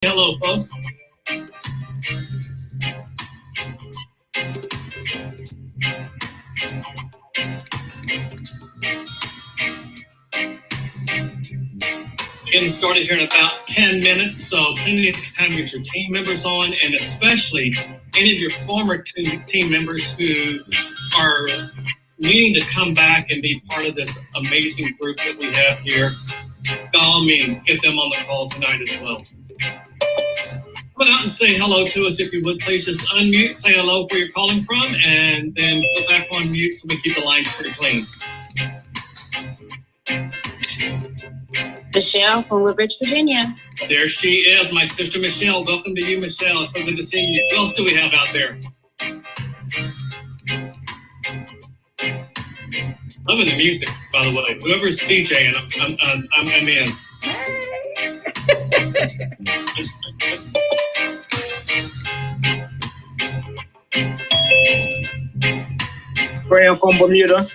Hello, folks. Getting started here in about 10 minutes, so plenty of time to get your team members on, and especially any of your former team members who are needing to come back and be part of this amazing group that we have here. By all means, get them on the call tonight as well. Come out and say hello to us if you would, please. Just unmute, say hello where you're calling from, and then go back on mute so we keep the lines pretty clean. Michelle from Woodbridge, Virginia. There she is, my sister Michelle. Welcome to you, Michelle. It's so good to see you. What else do we have out there? Loving the music, by the way. Whoever's DJing, I'm in. Graham from Bermuda.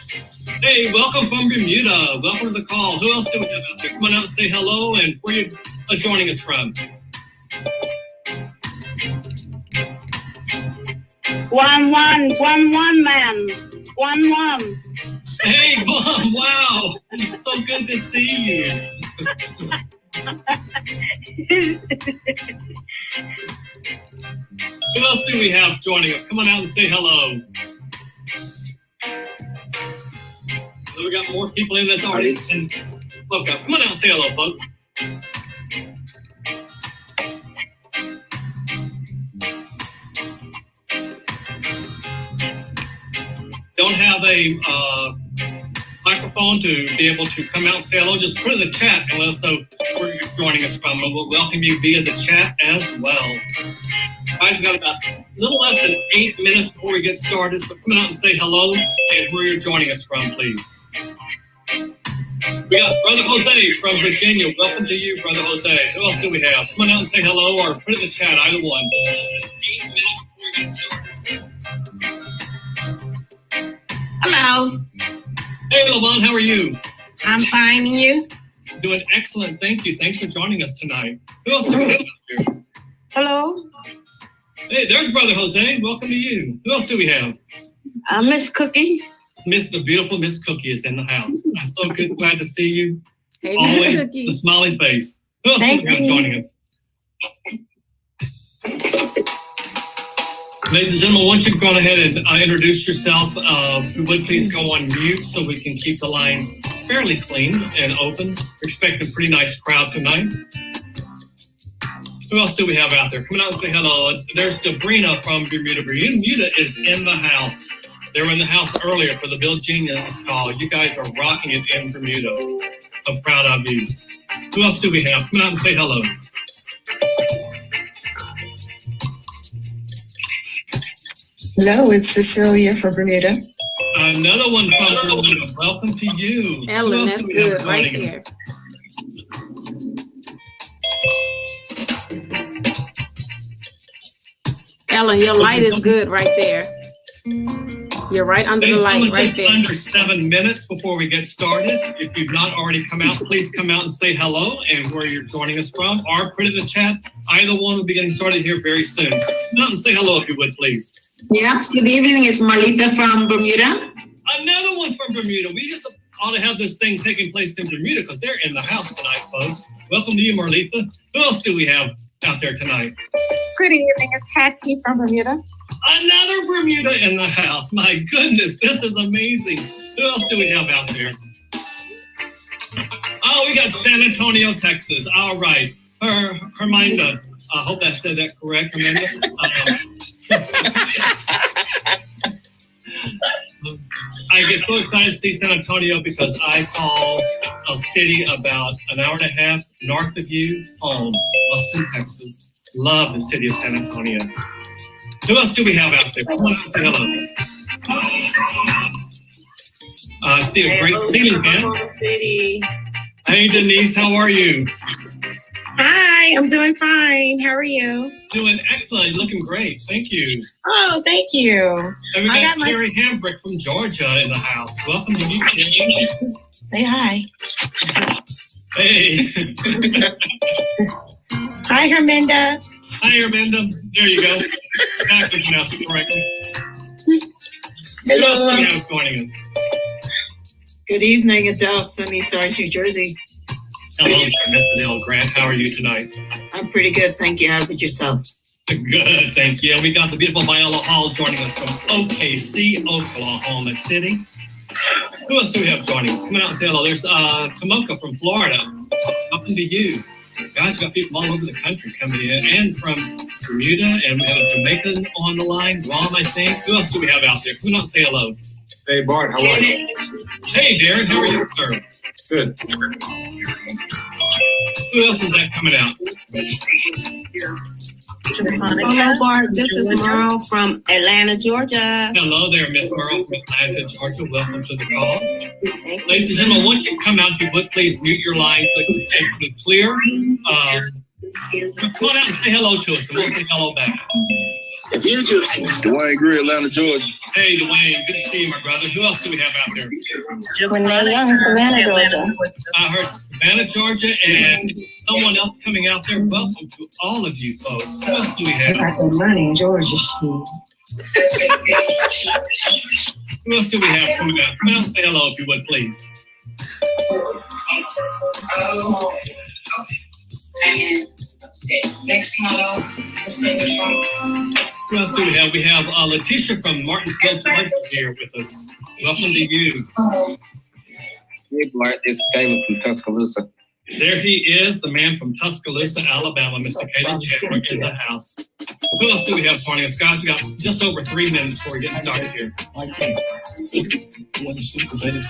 Hey, welcome from Bermuda. Welcome to the call. Who else do we have out there? Come on out and say hello, and where you joining us from? One man. One. Hey, Mom, wow. So good to see you. Who else do we have joining us? Come on out and say hello. We got more people in this audience. And look up. Come on out and say hello, folks. Don't have a microphone to be able to come out and say hello. Just put it in the chat and let us know where you're joining us from. And we'll welcome you via the chat as well. All right, we've got about a little less than 8 minutes before we get started. So come out and say hello and where you're joining us from, please. We got Brother Jose from Virginia. Welcome to you, Brother Jose. Who else do we have? Come on out and say hello or put it in the chat, either one. 8 minutes before we get started. Hello. Hey, Lavon, how are you? I'm fine, and you? Doing excellent, thank you. Thanks for joining us tonight. Who else do we have out here? Hello, Hey, there's Brother Jose. Welcome to you. Who else do we have? Miss Cookie. The beautiful Miss Cookie is in the house. I'm so good, glad to see you. Hey, Always Miss Cookie. the smiling face. Who else do we have joining us? Ladies and gentlemen, once you've gone ahead and introduced yourself, if you would please go on mute so we can keep the lines fairly clean and open. We're expecting a pretty nice crowd tonight. Who else do we have out there? Come out and say hello. There's Debrina from Bermuda. Bermuda is in the house. They were in the house earlier for the Bill Genius call. You guys are rocking it in Bermuda. I'm proud of you. Who else do we have? Come out and say hello. Hello, it's Cecilia from Bermuda. Another one from Bermuda. Welcome to you. Ellen, that's good right there. Ellen, your light is good right there. You're right under the light right just there. under 7 minutes before we get started. If you've not already come out, please come out and say hello and where you're joining us from, or put it in the chat. Either one will be getting started here very soon. Come out and say hello if you would, please. Yes, good evening. It's Marlita from Bermuda. Another one from Bermuda. We just ought to have this thing taking place in Bermuda because they're in the house tonight, folks. Welcome to you, Marlitha. Who else do we have out there tonight? Good evening, it's Hattie from Bermuda. Another Bermuda in the house. My goodness, this is amazing. Who else do we have out there? Oh, we got San Antonio, Texas. All right. Herminda. I hope I said that correct, Herminda. I get so excited to see San Antonio because I call a city about an hour and a half north of you home, Austin, Texas. Love the city of San Antonio. Who else do we have out there? Come on out and say hello. I see a great ceiling fan. City. Hey, Denise, how are you? Hi, I'm doing fine. How are you? Doing excellent. You're looking great. Thank you. Oh, thank you. And we I got got Carrie Hambrick from Georgia in the house. Welcome to you, Carrie. Say hi. Hey. Hi, Herminda. Hi, Arminda. There you go. Back to pronounce it correctly. Hello. Who else do we have joining us? Good evening, Adele from East Orange, New Jersey. Hello, Adele Grant. How are you tonight? I'm pretty good, thank you. How about yourself? Good, thank you. We got the beautiful Viola Hall joining us from OKC, Oklahoma City. Who else do we have joining us? Come out and say hello. There's Tomoka from Florida. Welcome to you. Guys, we got people all over the country coming in, and from Bermuda, and we have a Jamaican on the line, Rom, I think. Who else do we have out there? Come on and say hello. Hey, Bart, how are you? Hey, Darren, how are you, sir? Good. Who else is that coming out? Hello, Bart. This is Merle from Atlanta, Georgia. Hello there, Miss Merle from Atlanta, Georgia. Welcome to the call. Ladies and gentlemen, once you come out, if you would, please mute your line so it can stay pretty clear. Come on out and say hello to us, and we'll say hello back. If you just Dwayne Greer, Atlanta, Georgia. Hey, Dwayne, good to see you, my brother. Who else do we have out there? Renee Young, Savannah, Georgia. I heard Savannah, Georgia, and someone else coming out there. Welcome to all of you folks. Who else do we have? Money in Georgia. Who else do we have coming out? Come out and say hello if you would, please. Next model. Who else do we have? We have Letitia from Martinsville, Georgia here with us. Welcome to you. Hey, Bart, it's Caleb from Tuscaloosa. There he is, the man from Tuscaloosa, Alabama, Mr. Caleb Chadwick in the house. Who else do we have joining us? Guys, we got just over 3 minutes before we get started here. You understand? Because I'm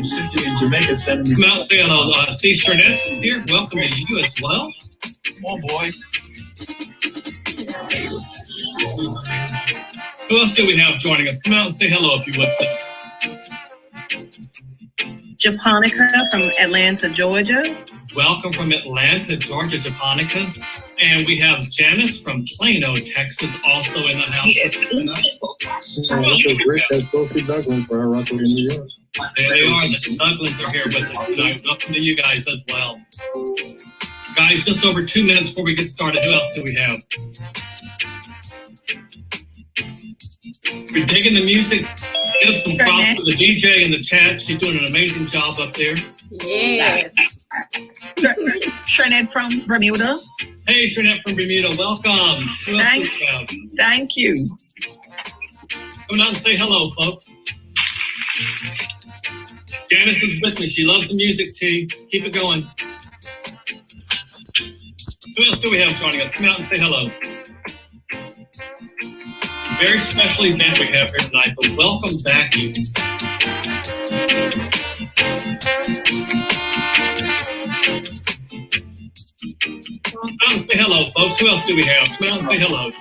sitting in Jamaica sending me. Come out and say hello. See, Shernette is here. Welcome to you as well. Come on, boy. Who else do we have joining us? Come out and say hello if you would. Japonica from Atlanta, Georgia. Welcome from Atlanta, Georgia, Japonica. And we have Janice from Plano, Texas, also in the house. There they are. The Douglas are here with us tonight. Welcome to you guys as well. Guys, just over 2 minutes before we get started. Who else do we have? We're digging the music. Give some props to the DJ in the chat. She's doing an amazing job up there. Yes. Shernette from Bermuda. Hey, Shernette from Bermuda. Welcome. Who else do we have? Thank you. Come out and say hello, folks. Janice is with me. She loves the music, T. Keep it going. Who else do we have joining us? Come out and say hello. Very special event we have here tonight, but welcome back. Come out and say hello, folks. Who else do we have? Come out and say hello.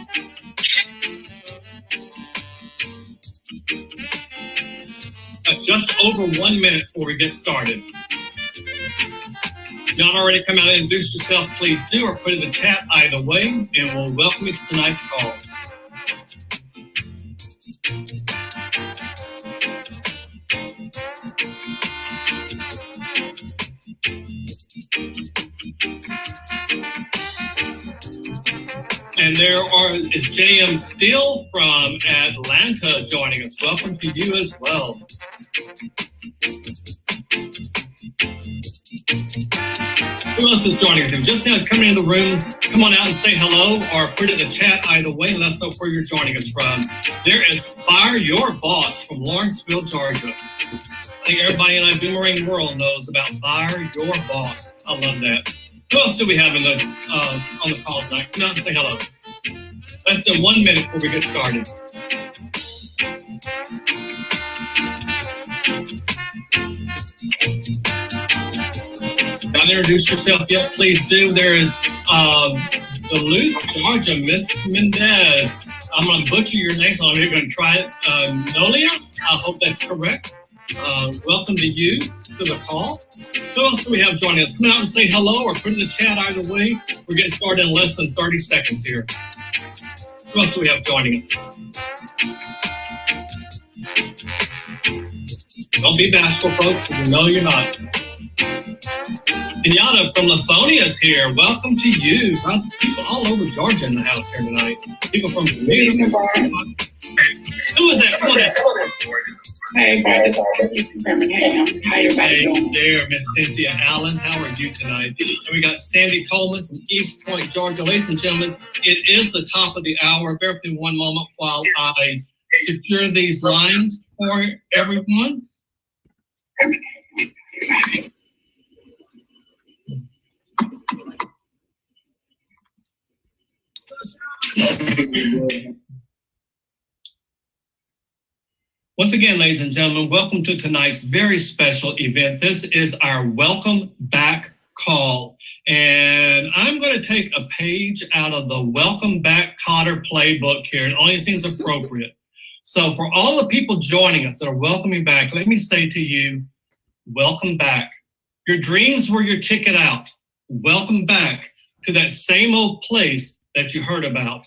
Just over 1 minute before we get started. If not already come out and introduce yourself, please do, or put in the chat either way, and we'll welcome you to tonight's call. And is J.M. Steele from Atlanta joining us. Welcome to you as well. Who else is joining us? And just now coming in the room, come on out and say hello or put it in the chat either way and let us know where you're joining us from. There is Fire Your Boss from Lawrenceville, Georgia. I think everybody in IBUUMERANG world knows about Fire Your Boss. I love that. Who else do we have on the call tonight? Come out and say hello. Less than 1 minute before we get started. Not introduce yourself yet, please do. There is Duluth, Georgia, Miss Mendez. I'm going to butcher your name, so I'm going to try it. Nolia, I hope that's correct. Welcome to you to the call. Who else do we have joining us? Come out and say hello or put in the chat either way. We're getting started in less than 30 seconds here. Who else do we have joining us? Don't be bashful, folks, because we know you're not. And Kenyatta from Lithonia is here. Welcome to you. People all over Georgia in the house here tonight. People from Bermuda. Who was that? Hey, Bart, this is Birmingham. How everybody doing? Hey there, Miss Cynthia Allen. How are you tonight? And we got Sandy Coleman from East Point, Georgia. Ladies and gentlemen, it is the top of the hour. Bear with me one moment while I secure these lines for everyone. Once again, ladies and gentlemen, welcome to tonight's very special event. This is our welcome back call. And I'm going to take a page out of the Welcome Back Cotter playbook here. It only seems appropriate. So for all the people joining us that are welcoming back, let me say to you, welcome back. Your dreams were your ticket out. Welcome back to that same old place that you heard about.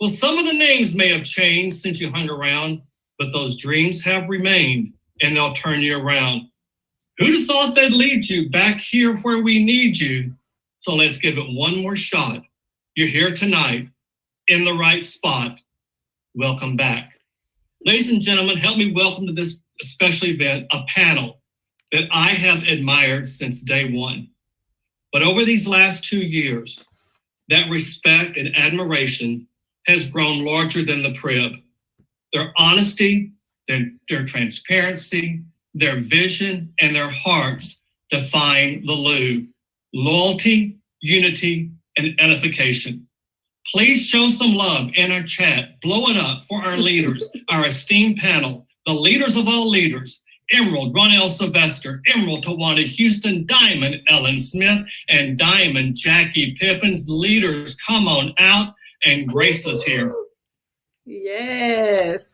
Well, some of the names may have changed since you hung around, but those dreams have remained, and they'll turn you around. Who'd have thought they'd lead you back here where we need you? So let's give it one more shot. You're here tonight in the right spot. Welcome back. Ladies and gentlemen, help me welcome to this special event a panel that I have admired since day one. But over these last 2 years, that respect and admiration has grown larger than the Prib. Their honesty, their transparency, their vision, and their hearts define the Lou. Loyalty, unity, and edification. Please show some love in our chat. Blow it up for our leaders, our esteemed panel, the leaders of all leaders, Emerald, Ronell Sylvester, Emerald, Tawana Houston, Diamond, Ellen Smith, and Diamond, Jackie Pippins. Leaders, come on out and grace us here. Yes.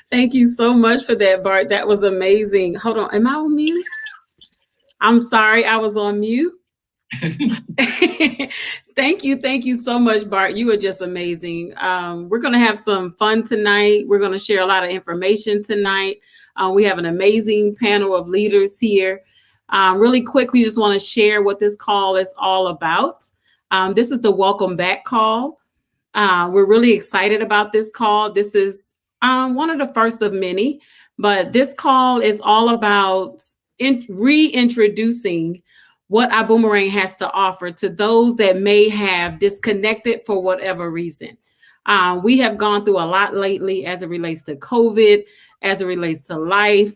Thank you so much for that, Bart. That was amazing. Hold on. Am I on mute? I'm sorry. I was on mute. Thank you. Thank you so much, Bart. You are just amazing. We're going to have some fun tonight. We're going to share a lot of information tonight. We have an amazing panel of leaders here. Really quick, we just want to share what this call is all about. This is the welcome back call. We're really excited about this call. This is one of the first of many, but this call is all about reintroducing what IBUUMERANG has to offer to those that may have disconnected for whatever reason. We have gone through a lot lately as it relates to COVID, as it relates to life.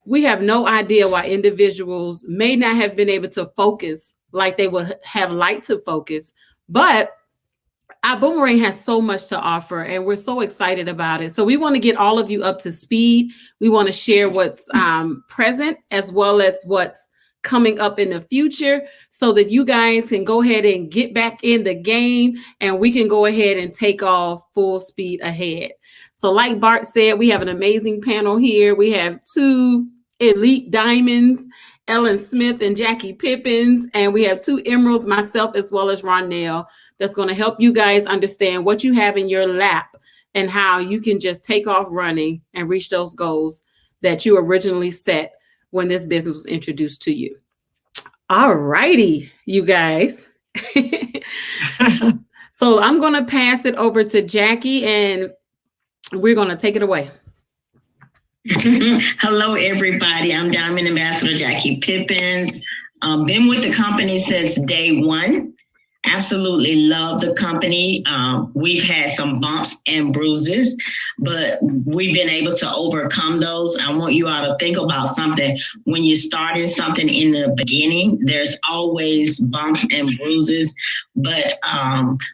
We have no idea why individuals may not have been able to focus like they would have liked to focus, but IBUUMERANG has so much to offer, and we're so excited about it. So we want to get all of you up to speed. We want to share what's present as well as what's coming up in the future so that you guys can go ahead and get back in the game and we can go ahead and take off full speed ahead. So like Bart said, we have an amazing panel here. We have two elite diamonds, Ellen Smith and Jackie Pippins, and we have two emeralds, myself as well as Ronell, that's going to help you guys understand what you have in your lap and how you can just take off running and reach those goals that you originally set when this business was introduced to you. All righty, you guys. So I'm going to pass it over to Jackie and we're going to take it away. Hello, everybody. I'm Diamond Ambassador Jackie Pippins. Been with the company since day one. Absolutely love the company. We've had some bumps and bruises, but we've been able to overcome those. I want you all to think about something. When you're starting something in the beginning, there's always bumps and bruises, but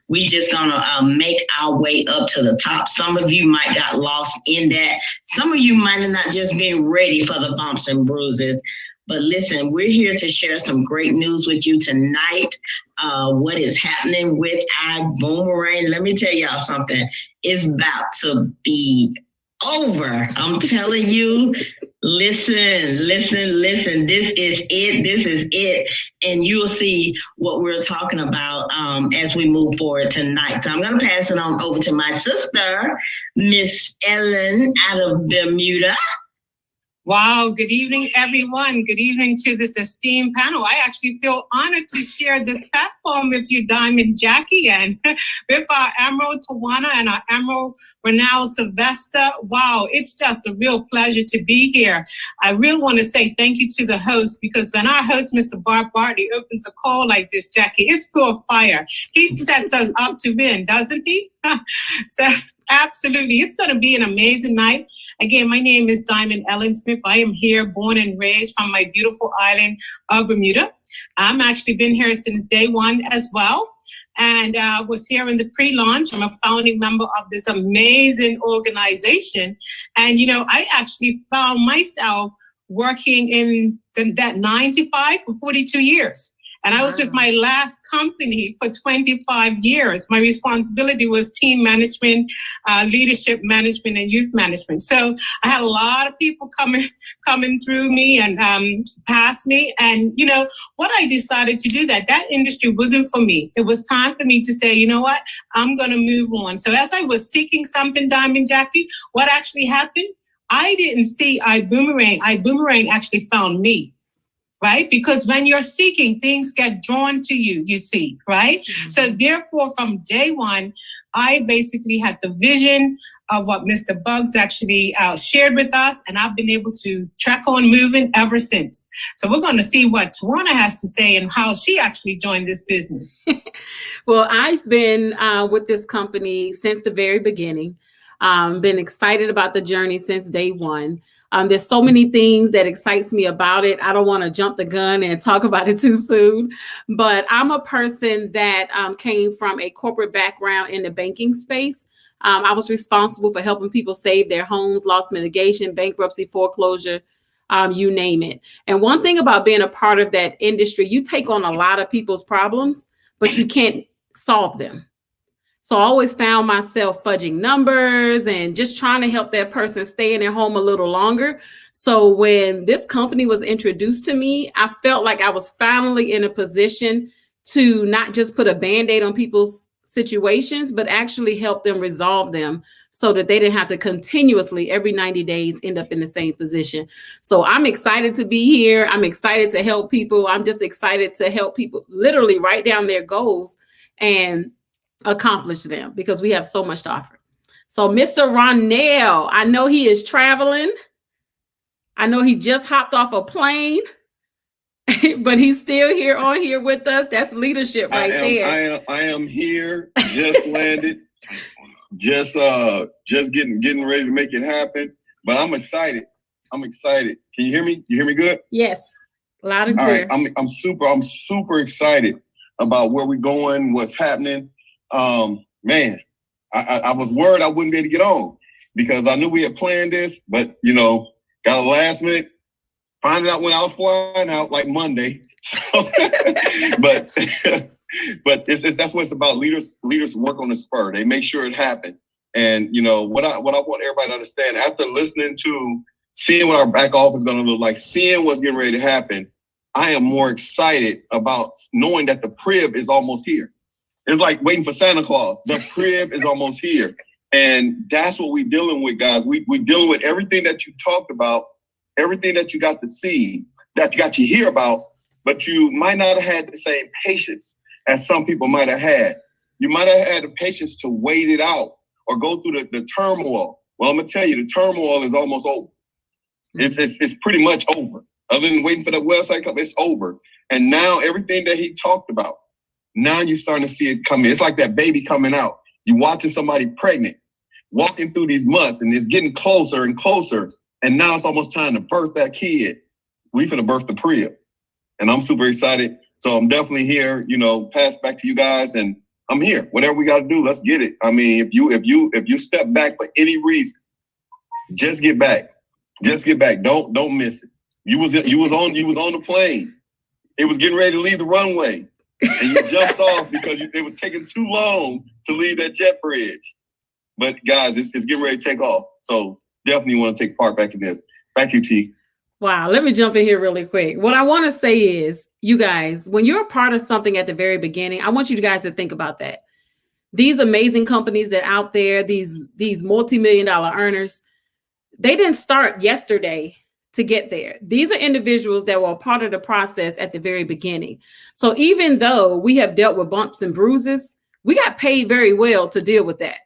we just gonna make our way up to the top. Some of you might got lost in that. Some of you might have not just been ready for the bumps and bruises. But listen, we're here to share some great news with you tonight. What is happening with IBUUMERANG? Let me tell y'all something. It's about to be over. I'm telling you, listen. This is it. This is it. And you'll see what we're talking about as we move forward tonight. So I'm going to pass it on over to my sister, Miss Ellen out of Bermuda. Wow, good evening, everyone. Good evening to this esteemed panel. I actually feel honored to share this platform with you, Diamond Jackie, and with our Emerald Tawana and our Emerald Renal Sylvester. Wow, it's just a real pleasure to be here. I really want to say thank you to the host, because when our host, Mr. Bob Bartley, opens a call like this, Jackie, it's pure fire. He sets us up to win, doesn't he? So absolutely. It's going to be an amazing night. Again, my name is Diamond Ellen Smith. I am here, born and raised from my beautiful island of Bermuda. I'm actually been here since day one as well. And was here in the pre-launch. I'm a founding member of this amazing organization. And, you know, I actually found myself working in that 9 to 5 for 42 years. And I was with my last company for 25 years. My responsibility was team management, leadership management, and youth management. So I had a lot of people coming through me and past me. And, you know, what I decided to do, that industry wasn't for me. It was time for me to say, you know what, I'm going to move on. So as I was seeking something, Diamond Jackie, what actually happened? I didn't see IBUUMERANG. IBUUMERANG actually found me. Right? Because when you're seeking, things get drawn to you, you see, right? Mm-hmm. So therefore, from day one, I basically had the vision of what Mr. Buggs actually shared with us, and I've been able to track on moving ever since. So we're going to see what Tawana has to say and how she actually joined this business. Well, I've been with this company since the very beginning. Been excited about the journey since day one. There's so many things that excites me about it. I don't want to jump the gun and talk about it too soon, but I'm a person that came from a corporate background in the banking space. I was responsible for helping people save their homes, loss mitigation, bankruptcy, foreclosure, you name it. And one thing about being a part of that industry, you take on a lot of people's problems, but you can't solve them. So I always found myself fudging numbers and just trying to help that person stay in their home a little longer. So when this company was introduced to me, I felt like I was finally in a position to not just put a Band-Aid on people's situations, but actually help them resolve them so that they didn't have to continuously every 90 days end up in the same position. So I'm excited to be here. I'm excited to help people. I'm just excited to help people literally write down their goals and accomplish them, because we have so much to offer. So Mr. Ronell, I know he is traveling. I know he just hopped off a plane, but he's still here with us. That's leadership right there. I am here, just landed, just getting ready to make it happen. But I'm excited. I'm excited. Can you hear me? You hear me good? Yes, loud and clear. All right, I'm super excited about where we're going, what's happening. Man, I was worried I wouldn't be able to get on, because I knew we had planned this, but you know, got a last minute, find out when I was flying out like Monday. So, but that's what it's about. Leaders work on the spur. They make sure it happened. And you know what I want everybody to understand, after listening to seeing what our back office is going to look like, seeing what's getting ready to happen, I am more excited about knowing that the crib is almost here. It's like waiting for Santa Claus. The crib is almost here. And that's what we're dealing with, guys. We're dealing with everything that you talked about, everything that you got to see, that you got to hear about, but you might not have had the same patience as some people might have had. You might have had the patience to wait it out or go through the turmoil. Well, I'm going to tell you, the turmoil is almost over. It's pretty much over. Other than waiting for the website to come, it's over. And now everything that he talked about, now you're starting to see it come in. It's like that baby coming out. You're watching somebody pregnant, walking through these months, and it's getting closer and closer. And now it's almost time to birth that kid. We finna birth the crib. And I'm super excited. So I'm definitely here, you know, pass back to you guys. And I'm here. Whatever we gotta do, let's get it. I mean, if you step back for any reason, just get back. Just get back. Don't miss it. You was on the plane. It was getting ready to leave the runway. And you jumped off because it was taking too long to leave that jet bridge. But guys, it's getting ready to take off. So definitely want to take part back in this. Back to you, T. Wow, let me jump in here really quick. What I want to say is, you guys, when you're a part of something at the very beginning, I want you guys to think about that. These amazing companies that out there, these multi-million-dollar earners, they didn't start yesterday to get there. These are individuals that were a part of the process at the very beginning. So even though we have dealt with bumps and bruises, we got paid very well to deal with that.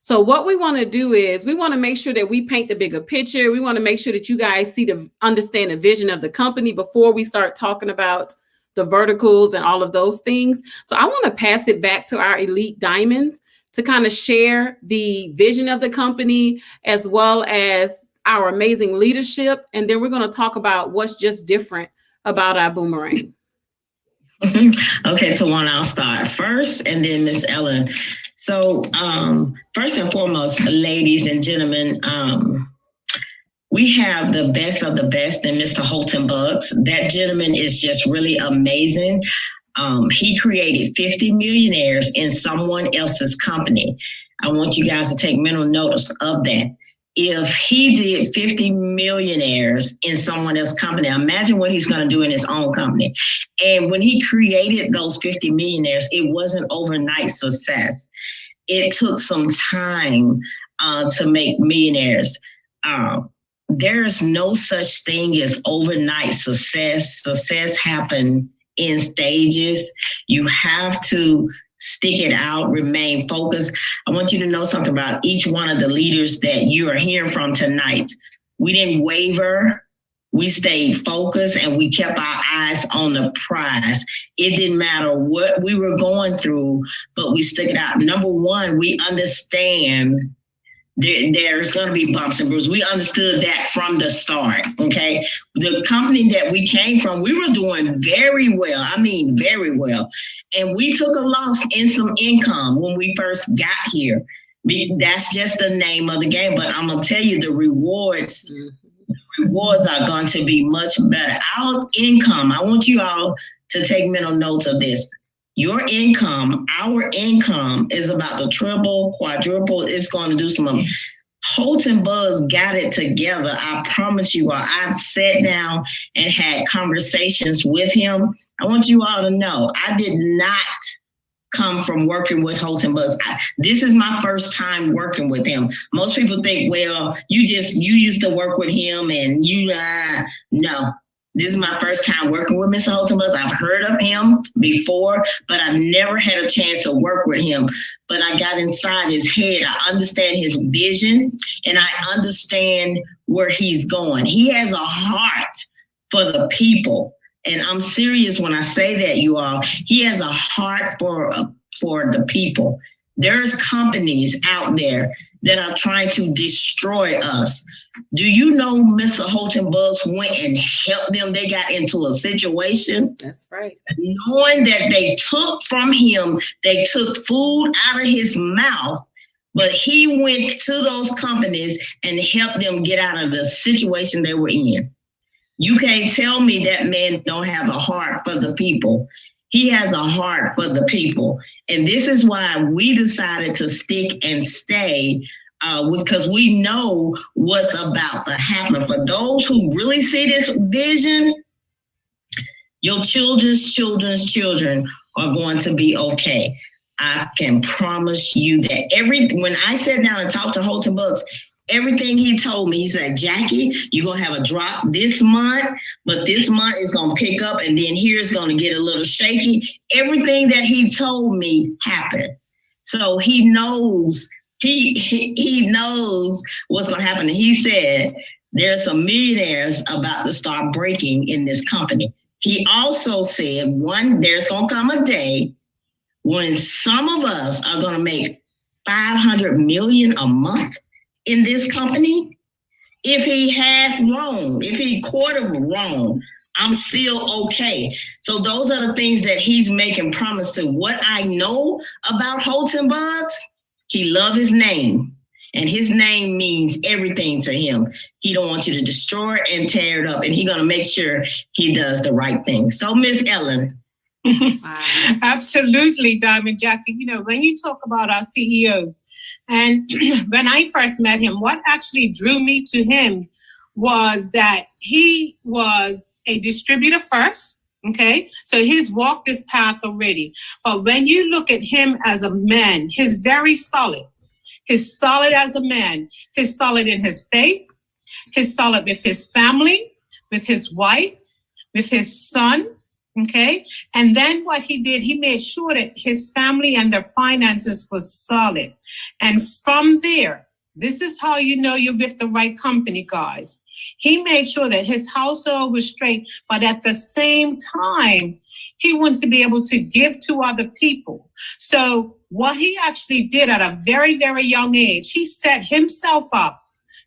So what we want to do is we want to make sure that we paint the bigger picture. We want to make sure that you guys understand the vision of the company before we start talking about the verticals and all of those things. So I want to pass it back to our elite diamonds to kind of share the vision of the company as well as our amazing leadership. And then we're going to talk about what's just different about our Boomerang. Okay, Tawana, I'll start first and then Miss Ellen. So first and foremost, ladies and gentlemen, we have the best of the best in Mr. Holton Buggs. That gentleman is just really amazing. He created 50 millionaires in someone else's company. I want you guys to take mental notice of that. If he did 50 millionaires in someone else's company, imagine what he's going to do in his own company. And when he created those 50 millionaires, it wasn't overnight success. It took some time to make millionaires. There's no such thing as overnight success. Success happens in stages. You have to stick it out, remain focused. I want you to know something about each one of the leaders that you are hearing from tonight. We didn't waver. We stayed focused and we kept our eyes on the prize. It didn't matter what we were going through, but we stuck it out. Number one, we understand there's going to be bumps and bruises. We understood that from the start, okay? The company that we came from, we were doing very well. I mean, very well. And we took a loss in some income when we first got here. That's just the name of the game. But I'm going to tell you the rewards are going to be much better. Our income, I want you all to take mental notes of this. Your income, our income is about to triple, quadruple. It's going to do some. Holton Buggs got it together. I promise you all. I've sat down and had conversations with him. I want you all to know I did not come from working with Holton Buggs. This is my first time working with him. Most people think, well, you used to work with him and no. This is my first time working with Mr. Holton Buggs. I've heard of him before, but I've never had a chance to work with him. But I got inside his head. I understand his vision and I understand where he's going. He has a heart for the people. And I'm serious when I say that, you all. He has a heart for the people. There's companies out there that are trying to destroy us. Do you know Mr. Holton Buggs went and helped them? They got into a situation. That's right. Knowing that they took from him, they took food out of his mouth, but he went to those companies and helped them get out of the situation they were in. You can't tell me that man don't have a heart for the people. He has a heart for the people. And this is why we decided to stick and stay because we know what's about to happen. For those who really see this vision, your children's children are going to be okay. I can promise you that. When I sat down and talked to Holton Buggs, everything he told me, he said, Jackie, you're going to have a drop this month, but this month is going to pick up and then here's going to get a little shaky. Everything that he told me happened. So he knows, he knows what's going to happen. And he said, there's some millionaires about to start breaking in this company. He also said, there's going to come a day when some of us are going to make $500 million a month in this company. If he half wrong, if he quarter wrong, I'm still okay. So those are the things that he's making promise to. What I know about Holton Buggs, he loves his name. And his name means everything to him. He don't want you to destroy it and tear it up. And he's going to make sure he does the right thing. So Miss Ellen. Absolutely, Diamond Jackie. You know, when you talk about our CEO, and when I first met him, what actually drew me to him was that he was a distributor first, okay? So he's walked this path already. But when you look at him as a man, he's very solid. He's solid as a man. He's solid in his faith. He's solid with his family, with his wife, with his son. Okay. And then what he did, he made sure that his family and their finances was solid. And from there, this is how you know you're with the right company, guys. He made sure that his household was straight, but at the same time, he wants to be able to give to other people. So what he actually did at a very, very young age, he set himself up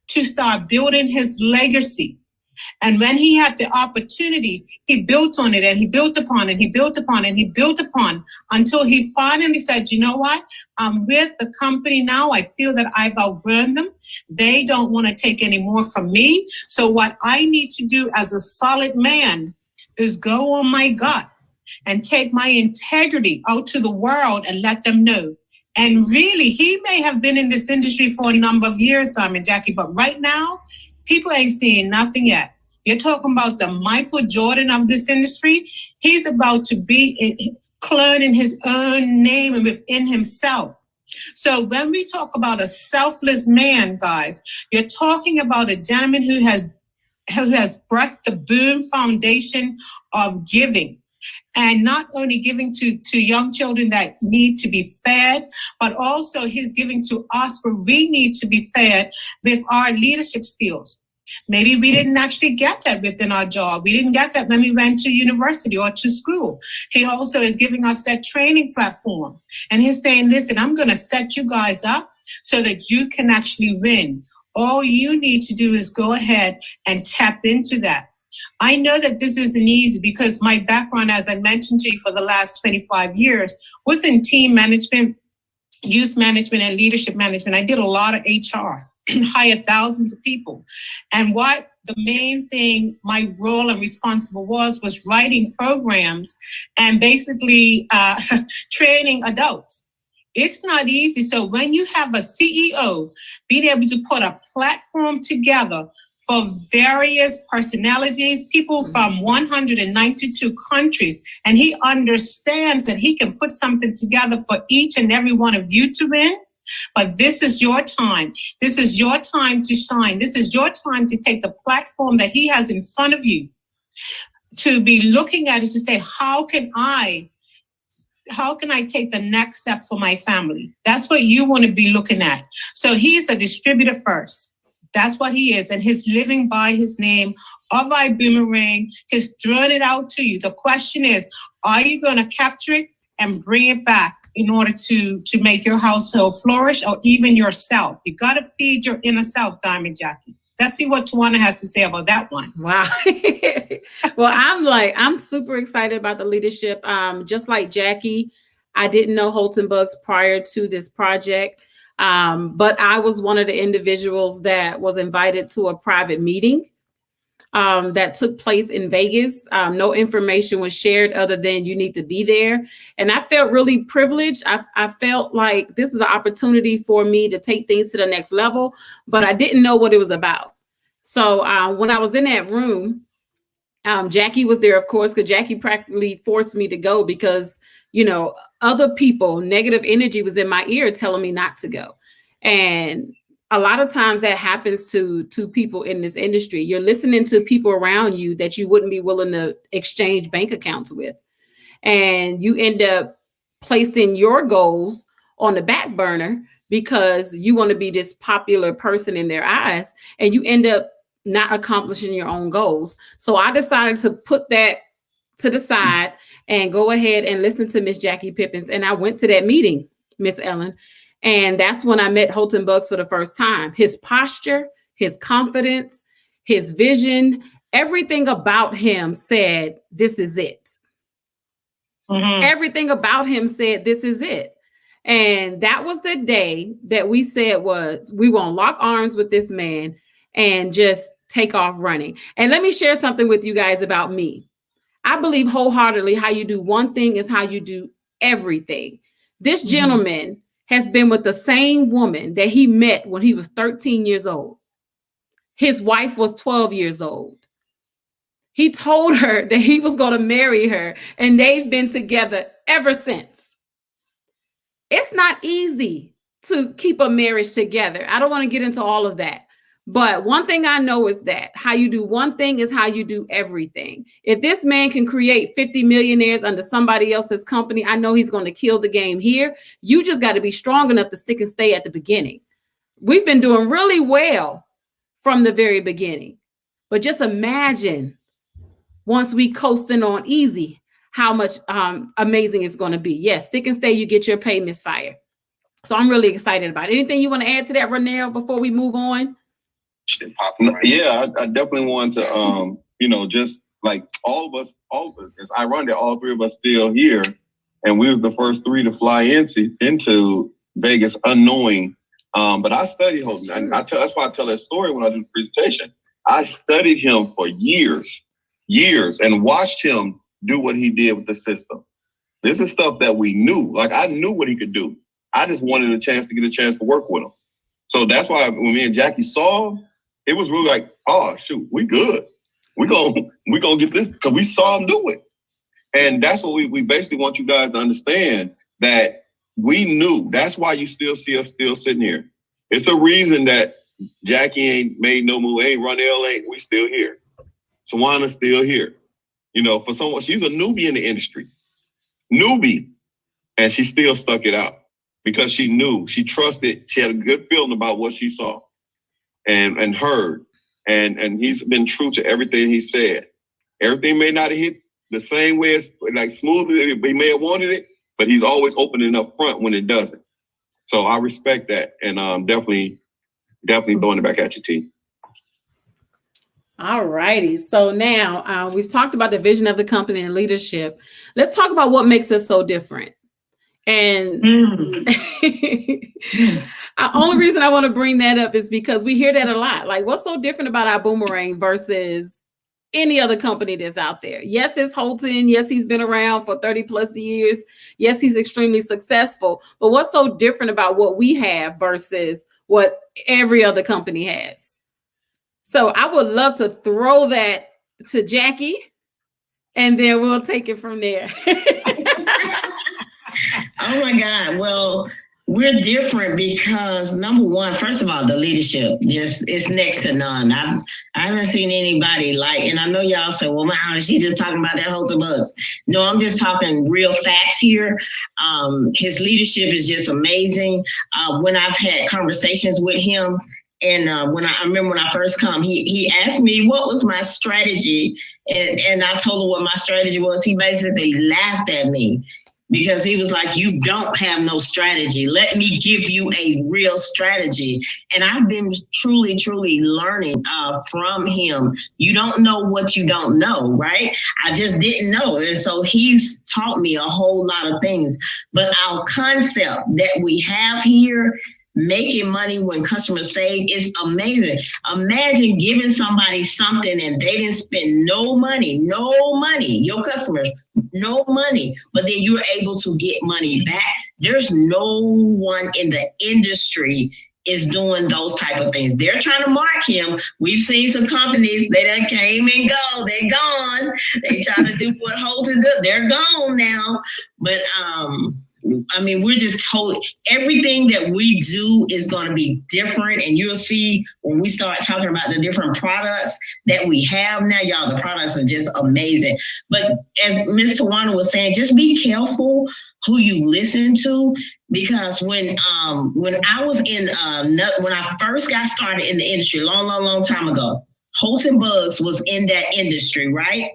to start building his legacy. And when he had the opportunity, he built on it and he built upon it, he built upon it, he built upon until he finally said, you know what? I'm with the company now. I feel that I've outgrown them. They don't want to take any more from me. So what I need to do as a solid man is go on my gut and take my integrity out to the world and let them know. And really, he may have been in this industry for a number of years, Tom and Jackie, but right now, people ain't seeing nothing yet. You're talking about the Michael Jordan of this industry. He's about to be cloning his own name and within himself. So when we talk about a selfless man, guys, you're talking about a gentleman who has birthed the Boom Foundation of giving. And not only giving to young children that need to be fed, but also he's giving to us where we need to be fed with our leadership skills. Maybe we didn't actually get that within our job. We didn't get that when we went to university or to school. He also is giving us that training platform. And he's saying, listen, I'm going to set you guys up so that you can actually win. All you need to do is go ahead and tap into that. I know that this isn't easy because my background, as I mentioned to you for the last 25 years, was in team management, youth management, and leadership management. I did a lot of HR, hired thousands of people. And what the main thing my role and responsible was writing programs and basically training adults. It's not easy. So when you have a CEO being able to put a platform together for various personalities, people from 192 countries, and he understands that he can put something together for each and every one of you to win. But this is your time. This is your time to shine. This is your time to take the platform that he has in front of you to be looking at it to say, how can I take the next step for my family? That's what you want to be looking at. So he's a distributor first. That's what he is. And he's living by his name of IBUUMERANG. He's throwing it out to you. The question is, are you going to capture it and bring it back in order to make your household flourish or even yourself? You got to feed your inner self, Diamond Jackie. Let's see what Tawana has to say about that one. Wow. Well, I'm super excited about the leadership. Just like Jackie, I didn't know Holton Buggs prior to this project. But I was one of the individuals that was invited to a private meeting that took place in Vegas. No information was shared other than you need to be there. And I felt really privileged. I felt like this is an opportunity for me to take things to the next level, but I didn't know what it was about. So when I was in that room, Jackie was there, of course, because Jackie practically forced me to go because, you know, other people, negative energy was in my ear telling me not to go. And a lot of times that happens to people in this industry. You're listening to people around you that you wouldn't be willing to exchange bank accounts with. And you end up placing your goals on the back burner because you want to be this popular person in their eyes, and you end up not accomplishing your own goals. So I decided to put that to the side and go ahead and listen to Miss Jackie Pippins. And I went to that meeting, Miss Ellen, and that's when I met Holton Buggs for the first time. His posture, his confidence, his vision, everything about him said, this is it. Mm-hmm. Everything about him said, this is it. And that was the day that we said was, we won't lock arms with this man and just take off running. And let me share something with you guys about me. I believe wholeheartedly how you do one thing is how you do everything. This gentleman has been with the same woman that he met when he was 13 years old. His wife was 12 years old. He told her that he was going to marry her, and they've been together ever since. It's not easy to keep a marriage together. I don't want to get into all of that. But one thing I know is that how you do one thing is how you do everything. If this man can create 50 millionaires under somebody else's company, I know he's going to kill the game here. You just got to be strong enough to stick and stay at the beginning. We've been doing really well from the very beginning. But just imagine once we coasting on easy, how much amazing it's going to be. Yes, stick and stay, you get your pay, Miss Fire. So I'm really excited about it. Anything you want to add to that, Renell, before we move on? Yeah, I definitely want to, just like all of us, it's ironic that all three of us still here, and we was the first three to fly into Vegas unknowing. But I studied Holton, and that's why I tell that story when I do the presentation. I studied him for years, and watched him do what he did with the system. This is stuff that we knew. Like, I knew what he could do. I just wanted a chance to work with him. So that's why when me and Jackie saw him, it was really like, oh shoot, we good. We gonna get this, because we saw him do it. And that's what we basically want you guys to understand, that we knew. That's why you still see us still sitting here. It's a reason that Jackie ain't made no move, we still here. Tawana's still here. For someone, she's a newbie in the industry. And she still stuck it out because she knew, she trusted, she had a good feeling about what she saw and heard. And he's been true to everything he said. Everything may not have hit the same way as like smoothly, he may have wanted it, but he's always opening up front when it doesn't. So I respect that, and definitely throwing it back at your team. All righty. So now we've talked about the vision of the company and leadership. Let's talk about what makes us so different. And the only reason I want to bring that up is because we hear that a lot. Like, what's so different about our Boomerang versus any other company that's out there? Yes, it's Holton. Yes, he's been around for 30 plus years. Yes, he's extremely successful. But what's so different about what we have versus what every other company has? So I would love to throw that to Jackie, and then we'll take it from there. Oh my God. Well, we're different because, number one, first of all, the leadership just is next to none. I haven't seen anybody like, and I know y'all say, well, wow, she's just talking about that Holton Buggs. No, I'm just talking real facts here. His leadership is just amazing. When I've had conversations with him, and I remember when I first come, he asked me what was my strategy, and I told him what my strategy was. He basically laughed at me because he was like, you don't have no strategy. Let me give you a real strategy. And I've been truly, truly learning from him. You don't know what you don't know, right? I just didn't know. And so he's taught me a whole lot of things. But our concept that we have here, making money when customers save, is amazing. Imagine giving somebody something and they didn't spend no money, your customers, no money, but then you're able to get money back. There's no one in the industry is doing those type of things. They're trying to mark him. We've seen some companies, they done came and go, they're gone. They try to do what Holton does, they're gone now. But I mean, we're just told everything that we do is going to be different. And you'll see when we start talking about the different products that we have now, y'all, the products are just amazing. But as Ms. Tawana was saying, just be careful who you listen to, because when I was in, when I first got started in the industry, long time ago, Holton Buggs was in that industry, right?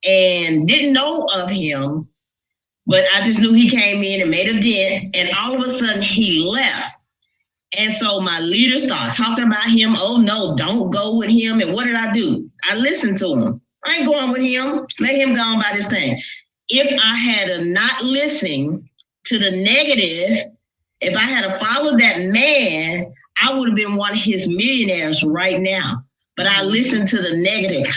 And didn't know of him. But I just knew he came in and made a dent, and all of a sudden he left. And so my leader started talking about him. Oh no, don't go with him. And what did I do? I listened to him. I ain't going with him. Let him go on by this thing. If I had not listened to the negative, if I had followed that man, I would have been one of his millionaires right now. But I listened to the negative.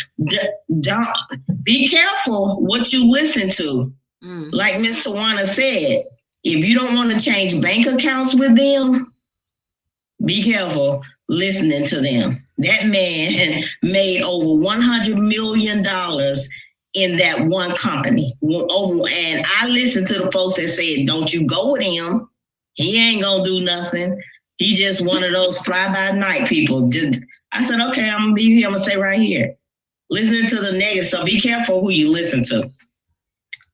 Be careful what you listen to. Like Ms. Tawana said, if you don't want to change bank accounts with them, be careful listening to them. That man made over $100 million in that one company. And I listened to the folks that said, don't you go with him. He ain't going to do nothing. He just one of those fly-by-night people. I said, okay, I'm gonna be here. I'm gonna stay right here. Listening to the negative, so be careful who you listen to.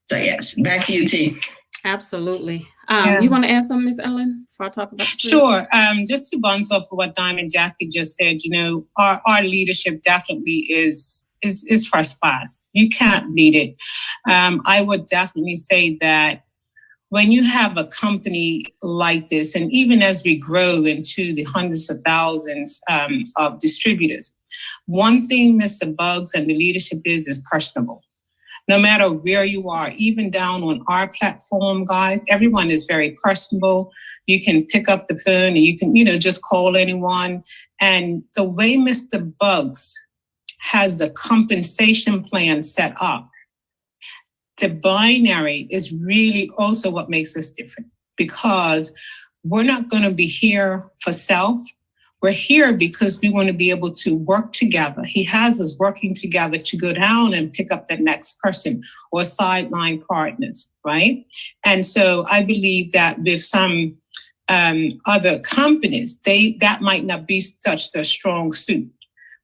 So yes, back to you, T. Absolutely. You want to add something, Ms. Ellen, before I talk about this? Sure. Just to bounce off of what Diamond Jackie just said, our leadership definitely is first class. You can't beat it. I would definitely say that when you have a company like this, and even as we grow into the hundreds of thousands of distributors, one thing Mr. Buggs and the leadership is personable. No matter where you are, even down on our platform, guys, everyone is very personable. You can pick up the phone and you can, just call anyone. And the way Mr. Buggs has the compensation plan set up, the binary is really also what makes us different, because we're not going to be here for self. We're here because we want to be able to work together. He has us working together to go down and pick up the next person or sideline partners, right? And so I believe that with some other companies, that might not be such their strong suit.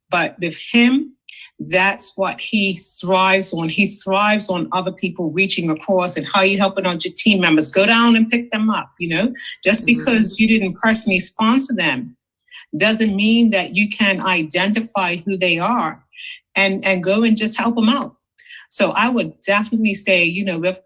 But with him, that's what he thrives on. He thrives on other people reaching across, and how you helping out your team members. Go down and pick them up, just because you didn't personally sponsor them doesn't mean that you can identify who they are and go and just help them out. So I would definitely say,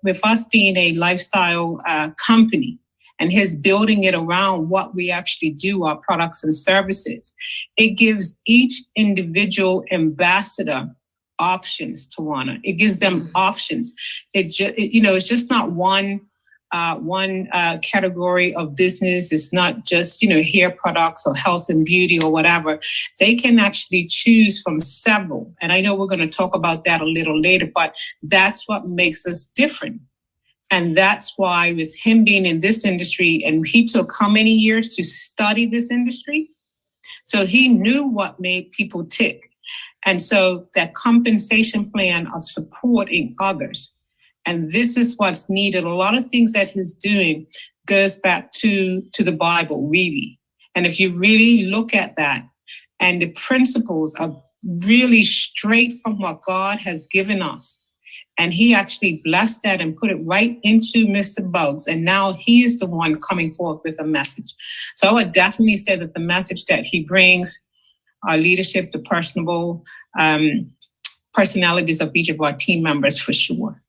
with us being a lifestyle company and his building it around what we actually do, our products and services, it gives each individual ambassador options, Tawana. It gives them options. It's just not one category of business. It's not just, hair products or health and beauty or whatever. They can actually choose from several. And I know we're going to talk about that a little later, but that's what makes us different. And that's why with him being in this industry, and he took how many years to study this industry? So he knew what made people tick. And so that compensation plan of supporting others, and this is what's needed. A lot of things that he's doing goes back to the Bible, really. And if you really look at that, and the principles are really straight from what God has given us, and he actually blessed that and put it right into Mr. Buggs. And now he is the one coming forth with a message. So I would definitely say that the message that he brings, our leadership, the personable personalities of each of our team members, for sure.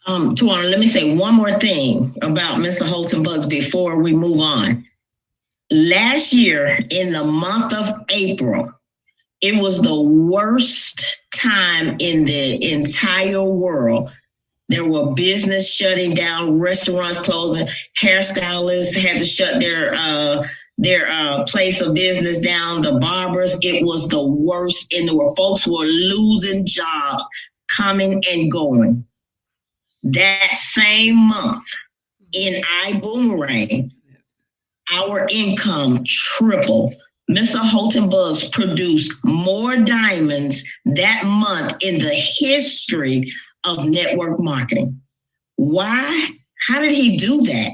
Tawana, let me say one more thing about Mr. Holton Buggs before we move on. Last year, in the month of April, it was the worst time in the entire world. There were business shutting down, restaurants closing, hairstylists had to shut their place of business down, the barbers. It was the worst in the world. Folks were losing jobs, coming and going. That same month in IBUUMERANG, our income tripled. Mr. Holton Buggs produced more diamonds that month in the history of network marketing. Why? How did he do that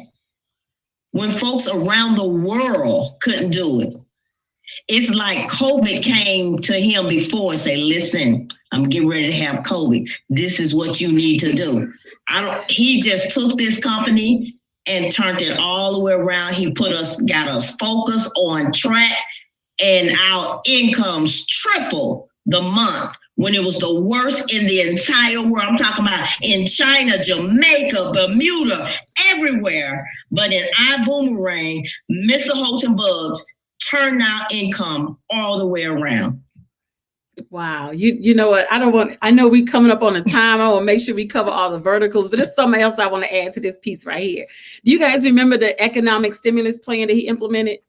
when folks around the world couldn't do it? It's like COVID came to him before and say, listen, I'm getting ready to have COVID. This is what you need to do. He just took this company and turned it all the way around. He got us focused, on track, and our incomes tripled the month when it was the worst in the entire world. I'm talking about in China, Jamaica, Bermuda, everywhere. But in IBUUMERANG, Mr. Holton Buggs turned our income all the way around. Wow. You know what? I know we coming up on the time. I want to make sure we cover all the verticals, but there's something else I want to add to this piece right here. Do you guys remember the economic stimulus plan that he implemented?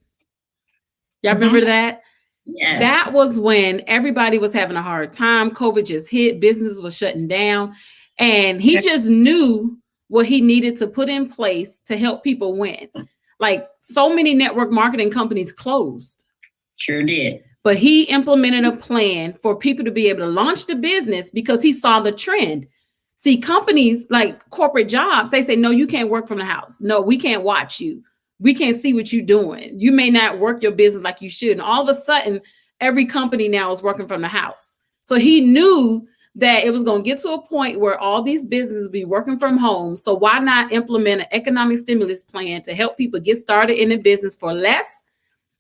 Y'all remember that? Yes. That was when everybody was having a hard time. COVID just hit, business was shutting down, and he just knew what he needed to put in place to help people win. Like, so many network marketing companies closed. Sure did. But he implemented a plan for people to be able to launch the business because he saw the trend. See, companies like corporate jobs, they say, no, you can't work from the house. No, we can't watch you. we can't see what you're doing. You may not work your business like you should. And all of a sudden, every company now is working from the house. So he knew that it was going to get to a point where all these businesses be working from home. So why not implement an economic stimulus plan to help people get started in the business for less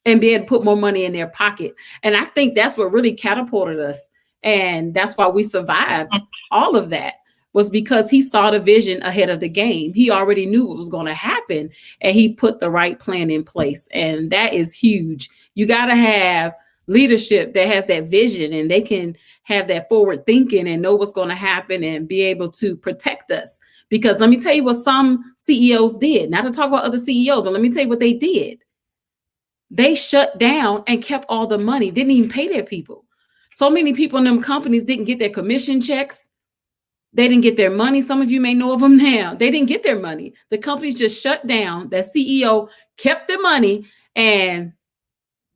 and be able to put more money in their pocket? And I think that's what really catapulted us. And that's why we survived all of that, was because he saw the vision ahead of the game. He already knew what was going to happen, and he put the right plan in place. And that is huge. You got to have leadership that has that vision, and they can have that forward thinking and know what's going to happen and be able to protect us. Because let me tell you what some CEOs did, not to talk about other CEOs, but let me tell you what they did. They shut down and kept all the money, didn't even pay their people. So many people in them companies didn't get their commission checks. They didn't get their money. Some of you may know of them now. They didn't get their money. The companies just shut down. That CEO kept the money, and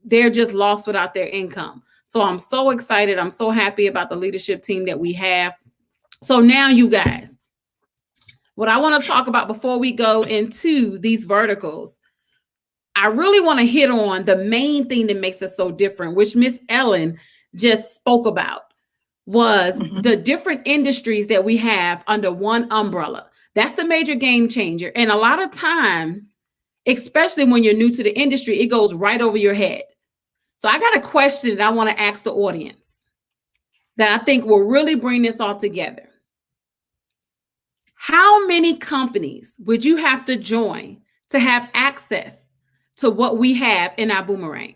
they're just lost without their income. So I'm so excited. I'm so happy about the leadership team that we have. So now, you guys, what I want to talk about before we go into these verticals, I really want to hit on the main thing that makes us so different, which Miss Ellen just spoke about, was the different industries that we have under one umbrella. That's the major game changer. And a lot of times, especially when you're new to the industry, it goes right over your head. So I got a question that I want to ask the audience that I think will really bring this all together. How many companies would you have to join to have access to what we have in our boomerang?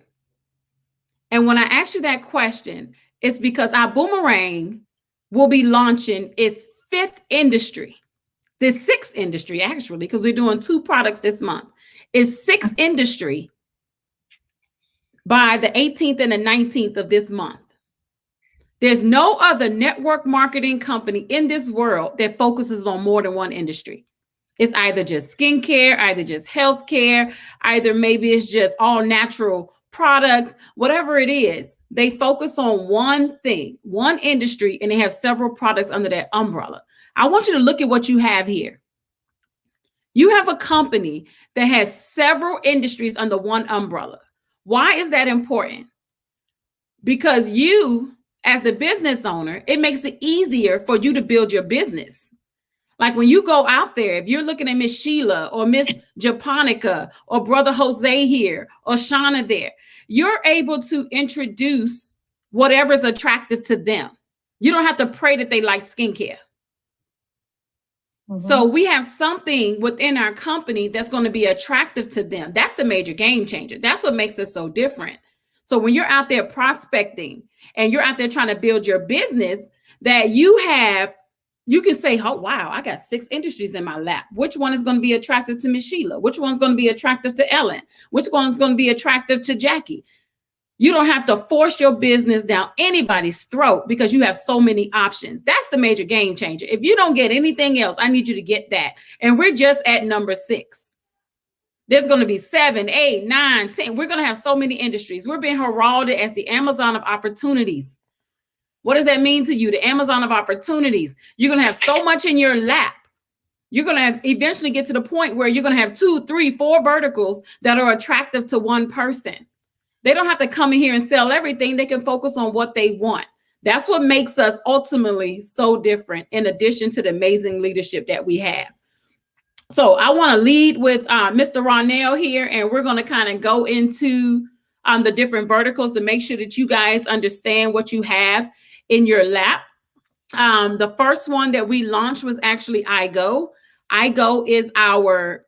And when I ask you that question, it's because our boomerang will be launching its 5th industry, the 6th industry, actually, because we're doing 2 products this month. It's 6th industry by the 18th and the 19th of this month. There's no other network marketing company in this world that focuses on more than one industry. It's either just skincare, either just healthcare, either maybe it's just all natural products, whatever it is. They focus on one thing, one industry, and they have several products under that umbrella. I want you to look at what you have here. You have a company that has several industries under one umbrella. Why is that important? Because you, as the business owner, it makes it easier for you to build your business. Like when you go out there, if you're looking at Miss Sheila or Miss Japonica or Brother Jose here or Shauna there, you're able to introduce whatever's attractive to them. You don't have to pray that they like skincare. So we have something within our company that's going to be attractive to them. That's the major game changer. That's what makes us so different. So when you're out there prospecting and you're out there trying to build your business, that you can say, oh, wow, I got 6 industries in my lap. Which one is going to be attractive to Miss Sheila? Which one's going to be attractive to Ellen? Which one's going to be attractive to Jackie? You don't have to force your business down anybody's throat because you have so many options. That's the major game changer. If you don't get anything else, I need you to get that. And we're just at number 6. There's going to be 7, 8, 9, 10. We're going to have so many industries. We're being heralded as the Amazon of opportunities. What does that mean to you? The Amazon of opportunities. You're going to have so much in your lap. You're going to eventually get to the point where you're going to have 2, 3, 4 verticals that are attractive to one person. They don't have to come in here and sell everything. They can focus on what they want. That's what makes us ultimately so different, in addition to the amazing leadership that we have. So I want to lead with Mr. Ronell here, and we're going to kind of go into the different verticals to make sure that you guys understand what you have in your lap. The first one that we launched was actually iGo. iGo is our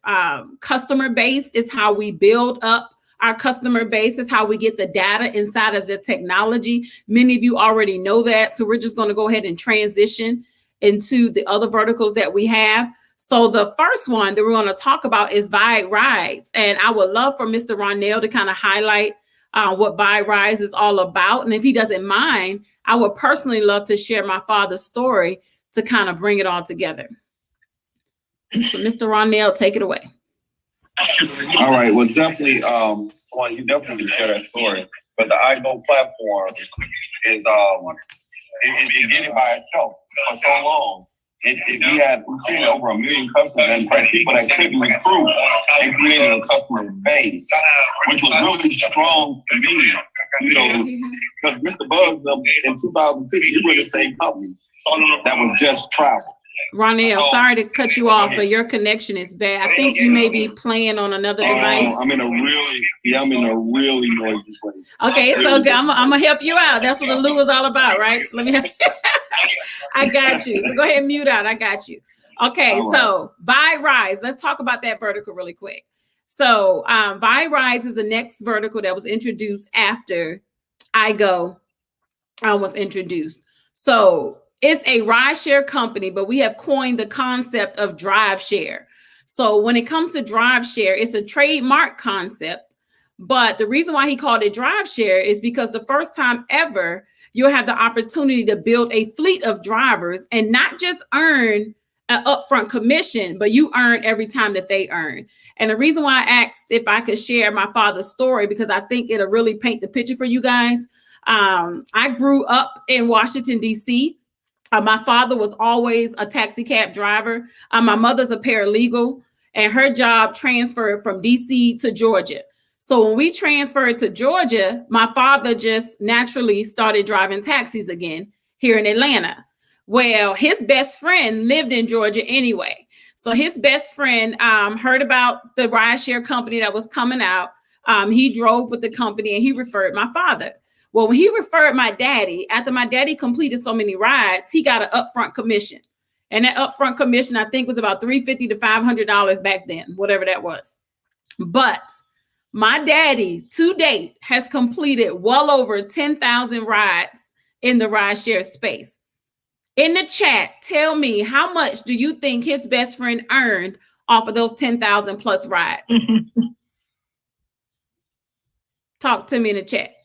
customer base. It's how we build up our customer base. Is how we get the data inside of the technology. Many of you already know that. So we're just going to go ahead and transition into the other verticals that we have. So the first one that we're going to talk about is Vibe Rides. And I would love for Mr. Ronell to kind of highlight what Vibe Rides is all about. And if he doesn't mind, I would personally love to share my father's story to kind of bring it all together. So Mr. Ronell, take it away. All right. Well, definitely, you definitely share that story. But the iGo platform is it did it by itself for so long. we created over 1 million customers, and for people that couldn't recruit, they created a customer base, which was really strong to me, you know, because Mr. Buggs in 2006, he was the same company that was just travel. Ronell, sorry to cut you off, but your connection is bad. I think you may be playing on another device. I'm in a really noisy place. Okay, so I'm gonna help you out. That's what the Lou is all about, right? So let me. I got you. So go ahead and mute out. I got you. Okay, so Buy Rise. Let's talk about that vertical really quick. So Buy Rise is the next vertical that was introduced after IGO was introduced. So it's a ride share company, but we have coined the concept of drive share. So when it comes to drive share, it's a trademark concept. But the reason why he called it drive share is because the first time ever, you'll have the opportunity to build a fleet of drivers and not just earn an upfront commission, but you earn every time that they earn. And the reason why I asked if I could share my father's story, because I think it'll really paint the picture for you guys. I grew up in Washington, D.C. My father was always a taxi cab driver. My mother's a paralegal, and her job transferred from DC to Georgia. So when we transferred to Georgia, my father just naturally started driving taxis again here in Atlanta. Well, his best friend lived in Georgia anyway. So his best friend heard about the rideshare company that was coming out. He drove with the company and he referred my father. Well, when he referred my daddy, after my daddy completed so many rides, he got an upfront commission. And that upfront commission, I think, was about $350 to $500 back then, whatever that was. But my daddy, to date, has completed well over 10,000 rides in the rideshare space. In the chat, tell me, how much do you think his best friend earned off of those 10,000 plus rides? Talk to me in the chat.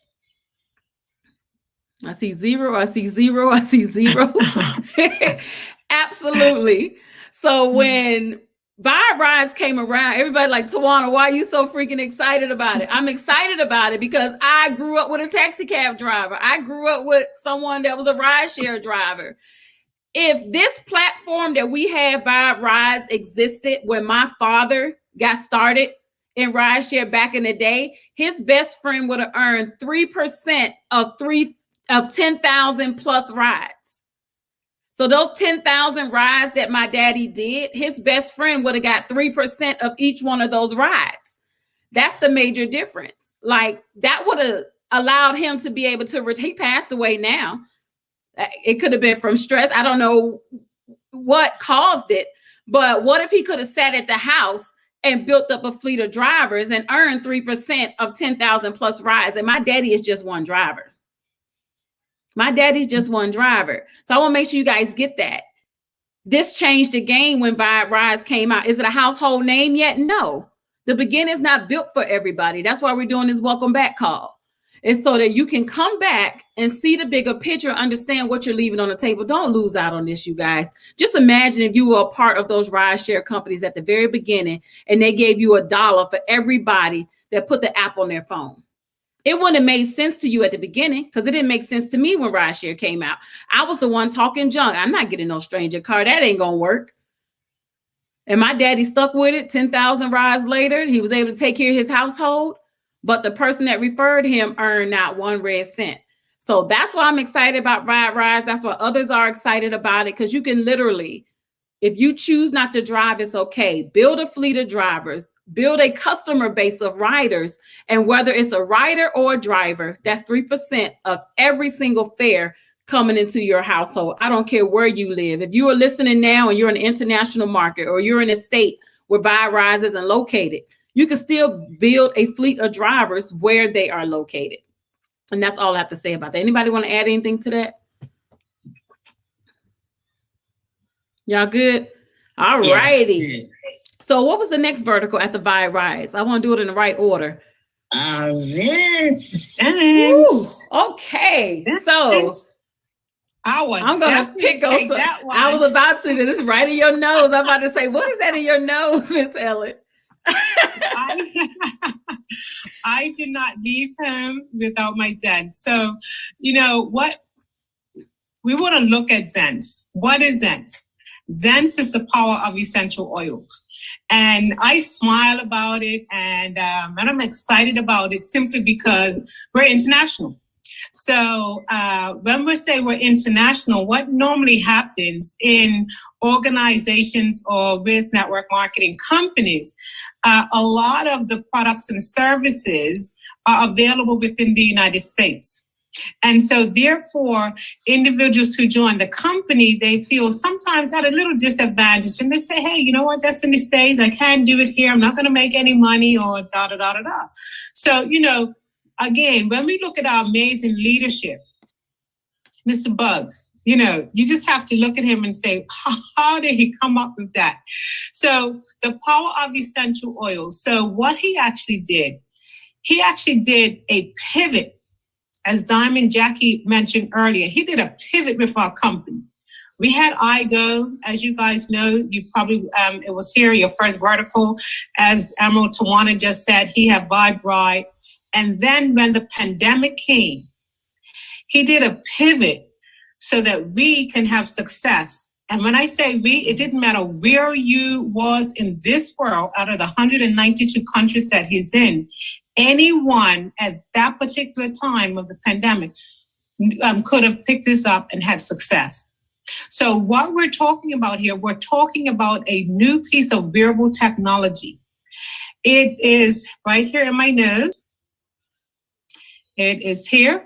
I see zero, I see zero, I see zero. Absolutely. So when Buy Rides came around, everybody like, Tawana, why are you so freaking excited about it? I'm excited about it because I grew up with a taxi cab driver. I grew up with someone that was a rideshare driver. If this platform that we have, Buy Rides, existed when my father got started in rideshare back in the day, his best friend would have earned 3% of 10,000 plus rides. So those 10,000 rides that my daddy did, his best friend would have got 3% of each one of those rides. That's the major difference. Like that would have allowed him to be able to, he passed away now. It could have been from stress. I don't know what caused it, but what if he could have sat at the house and built up a fleet of drivers and earned 3% of 10,000 plus rides? And my daddy is just one driver. My daddy's just one driver. So I want to make sure you guys get that. This changed the game when Buy Rides came out. Is it a household name yet? No. The beginning is not built for everybody. That's why we're doing this welcome back call. It's so that you can come back and see the bigger picture, understand what you're leaving on the table. Don't lose out on this, you guys. Just imagine if you were a part of those rideshare companies at the very beginning and they gave you $1 for everybody that put the app on their phone. It wouldn't have made sense to you at the beginning because it didn't make sense to me when rideshare came out. I was the one talking junk. I'm not getting no stranger car. That ain't going to work. And my daddy stuck with it. 10,000 rides later, he was able to take care of his household. But the person that referred him earned not one red cent. So that's why I'm excited about Buy Rides. That's why others are excited about it, because you can literally, if you choose not to drive, it's okay. Build a fleet of drivers, build a customer base of riders. And whether it's a rider or a driver, that's 3% of every single fare coming into your household. I don't care where you live. If you are listening now and you're in an international market or you're in a state where Buy Rides isn't located, you can still build a fleet of drivers where they are located. And that's all I have to say about that. Anybody want to add anything to that? Y'all good? All righty. Yes. So what was the next vertical at the Buy Rides? I want to do it in the right order. Zents. Okay. So I'm going to pick on that one. I was about to, because it's right in your nose. I'm about to say, what is that in your nose, Miss Ellen? I did not leave him without my Zen. So, you know what? We want to look at Zen. What is Zen? Zens is the power of essential oils. And I smile about it, and I'm excited about it simply because we're international. So when we say we're international, what normally happens in organizations or with network marketing companies, a lot of the products and services are available within the United States. And so therefore, individuals who join the company, they feel sometimes at a little disadvantage, and they say, hey, you know what, that's in the States, I can't do it here, I'm not gonna make any money, or da-da-da-da-da. So, you know, again, when we look at our amazing leadership, Mr. Buggs, you know, you just have to look at him and say, how did he come up with that? So the power of essential oils. So what he actually did a pivot. As Diamond Jackie mentioned earlier, he did a pivot with our company. We had IGO, as you guys know, you probably, it was here, your first vertical. As Emerald Tawana just said, he had Vibe. And then when the pandemic came, he did a pivot so that we can have success. And when I say we, it didn't matter where you was in this world, out of the 192 countries that he's in, anyone at that particular time of the pandemic could have picked this up and had success. So what we're talking about here, we're talking about a new piece of wearable technology. It is right here in my nose. It is here.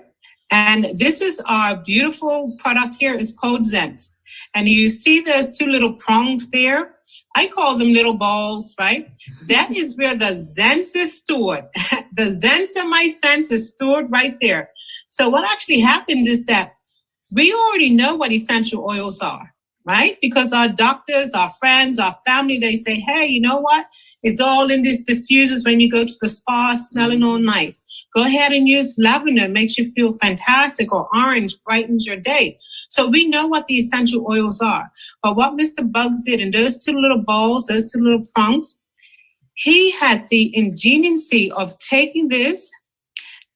And this is our beautiful product here. It's called Zens. And you see there's two little prongs there. I call them little balls, right? That is where the Zens is stored. The Zens in my sense is stored right there. So what actually happens is that we already know what essential oils are, right? Because our doctors, our friends, our family, they say, hey, you know what? It's all in these diffusers when you go to the spa, smelling all nice. Go ahead and use lavender, makes you feel fantastic, or orange brightens your day. So we know what the essential oils are. But what Mr. Buggs did in those two little bowls, those two little prongs, he had the ingenuity of taking this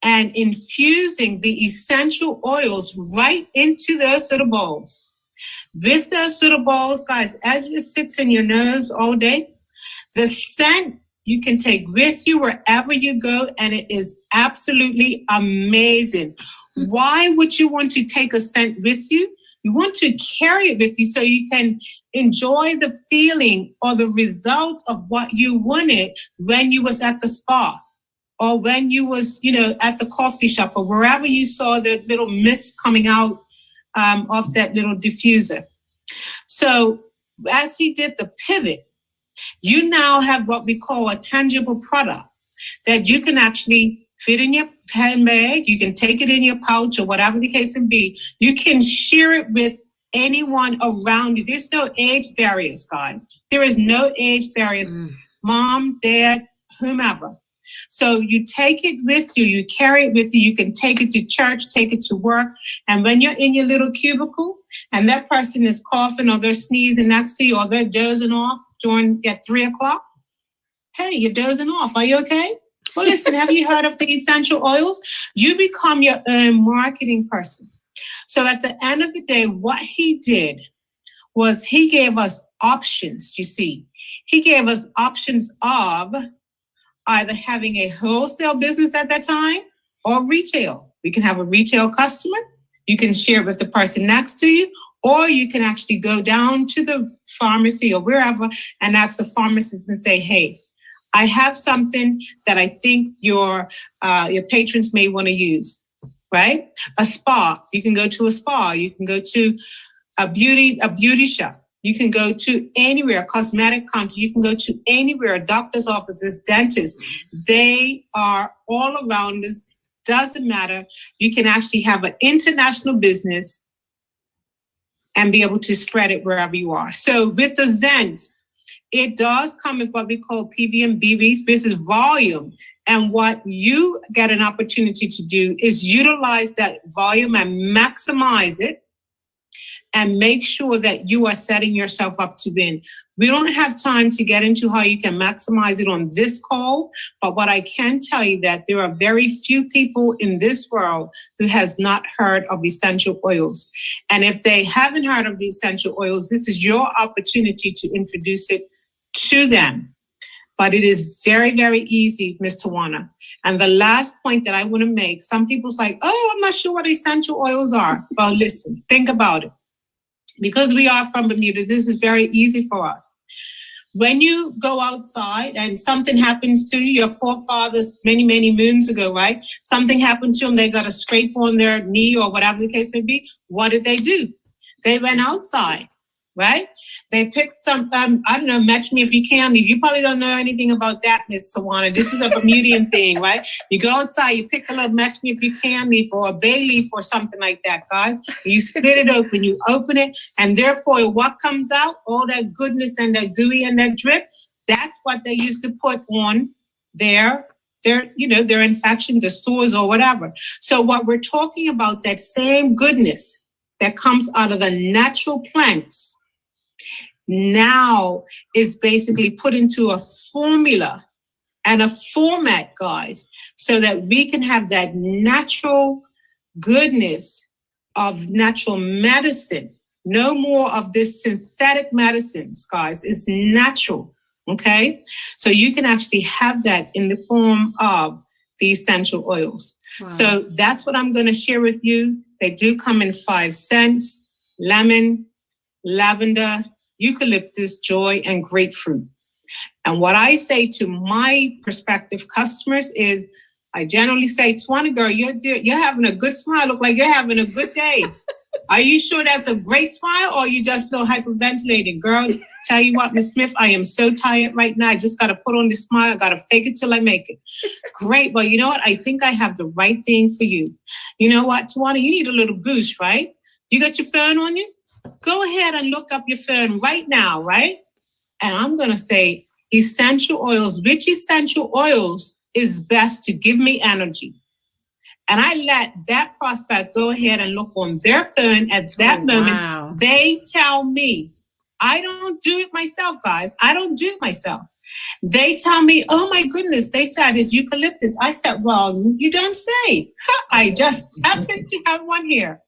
and infusing the essential oils right into those little bowls. With those little bowls, guys, as it sits in your nose all day, the scent you can take with you wherever you go, and it is absolutely amazing. Why would you want to take a scent with you? You want to carry it with you so you can enjoy the feeling or the result of what you wanted when you was at the spa, or when you was, you know, at the coffee shop, or wherever you saw the little mist coming out of that little diffuser. So as he did the pivot, you now have what we call a tangible product that you can actually fit in your handbag. You can take it in your pouch, or whatever the case may be. You can share it with anyone around you. There's no age barriers, guys. There is no age barriers. Mom, dad, whomever. So you take it with you, you carry it with you, you can take it to church, take it to work. And when you're in your little cubicle and that person is coughing or they're sneezing next to you or they're dozing off at 3 o'clock, hey, you're dozing off. Are you okay? Well, listen, have you heard of the essential oils? You become your own marketing person. So at the end of the day, what he did was he gave us options, you see. He gave us options of either having a wholesale business at that time or retail. We can have a retail customer. You can share it with the person next to you, or you can actually go down to the pharmacy or wherever and ask the pharmacist and say, hey, I have something that I think your patrons may want to use, right? A spa, you can go to a spa. You can go to a beauty shop. You can go to anywhere, cosmetic counter. You can go to anywhere, doctor's offices, dentists. They are all around us. Doesn't matter. You can actually have an international business and be able to spread it wherever you are. So with the Zens, it does come with what we call PBM BBs. This is volume. And what you get an opportunity to do is utilize that volume and maximize it. and make sure that you are setting yourself up to win. We don't have time to get into how you can maximize it on this call, but what I can tell you that there are very few people in this world who has not heard of essential oils. And if they haven't heard of the essential oils, this is your opportunity to introduce it to them. But it is very, very easy, Ms. Tawana. And the last point that I want to make, some people's like, oh, I'm not sure what essential oils are. Well, listen, think about it. Because we are from Bermuda, this is very easy for us. When you go outside and something happens to you, your forefathers many, many moons ago, right? Something happened to them, they got a scrape on their knee or whatever the case may be. What did they do? They went outside, right? They picked some, I don't know, match me if you can leave. You probably don't know anything about that, Miss Tawana. This is a Bermudian thing, right? You go outside, you pick a little match me if you can leaf or a bay leaf or something like that, guys. You split it open, you open it, and therefore what comes out, all that goodness and that gooey and that drip, that's what they used to put on their infection, the sores or whatever. So what we're talking about, that same goodness that comes out of the natural plants, now is basically put into a formula and a format, guys, so that we can have that natural goodness of natural medicine. No more of this synthetic medicines, guys. It's natural, okay? So you can actually have that in the form of the essential oils. Wow. So that's what I'm going to share with you. They do come in 5 scents: lemon, lavender, eucalyptus, joy, and grapefruit. And what I say to my prospective customers is, I generally say, Tawana girl, you're having a good smile. Look like you're having a good day. Are you sure that's a great smile, or are you just a little hyperventilating? Girl, tell you what, Miss Smith, I am so tired right now. I just got to put on this smile. I got to fake it till I make it. Great. Well, you know what? I think I have the right thing for you. You know what, Tawana? You need a little boost, right? You got your phone on you? Go ahead and look up your phone right now, right? And I'm going to say essential oils. Which essential oils is best to give me energy? And I let that prospect go ahead and look on their phone at that moment. Wow. They tell me. I don't do it myself, guys. I don't do it myself. They tell me, oh my goodness, they said it's eucalyptus. I said, well, you don't say. I just happen to have one here.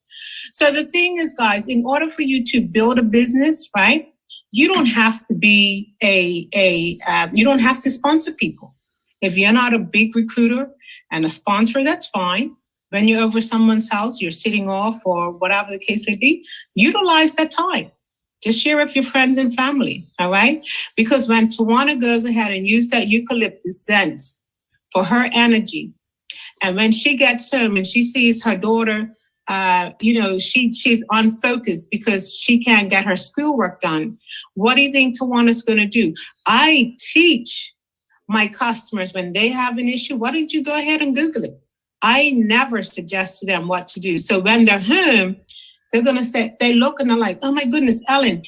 So the thing is, guys, in order for you to build a business, right, you don't have to be you don't have to sponsor people. If you're not a big recruiter and a sponsor, that's fine. When you're over someone's house, you're sitting off or whatever the case may be, utilize that time. Just share with your friends and family, all right? Because when Tawana goes ahead and uses that eucalyptus scent for her energy, and when she gets home and she sees her daughter, she's unfocused because she can't get her schoolwork done. What do you think Tawana's going to do? I teach my customers when they have an issue, why don't you go ahead and Google it? I never suggest to them what to do. So when they're home, they're going to say, they look and they're like, oh my goodness, Ellen,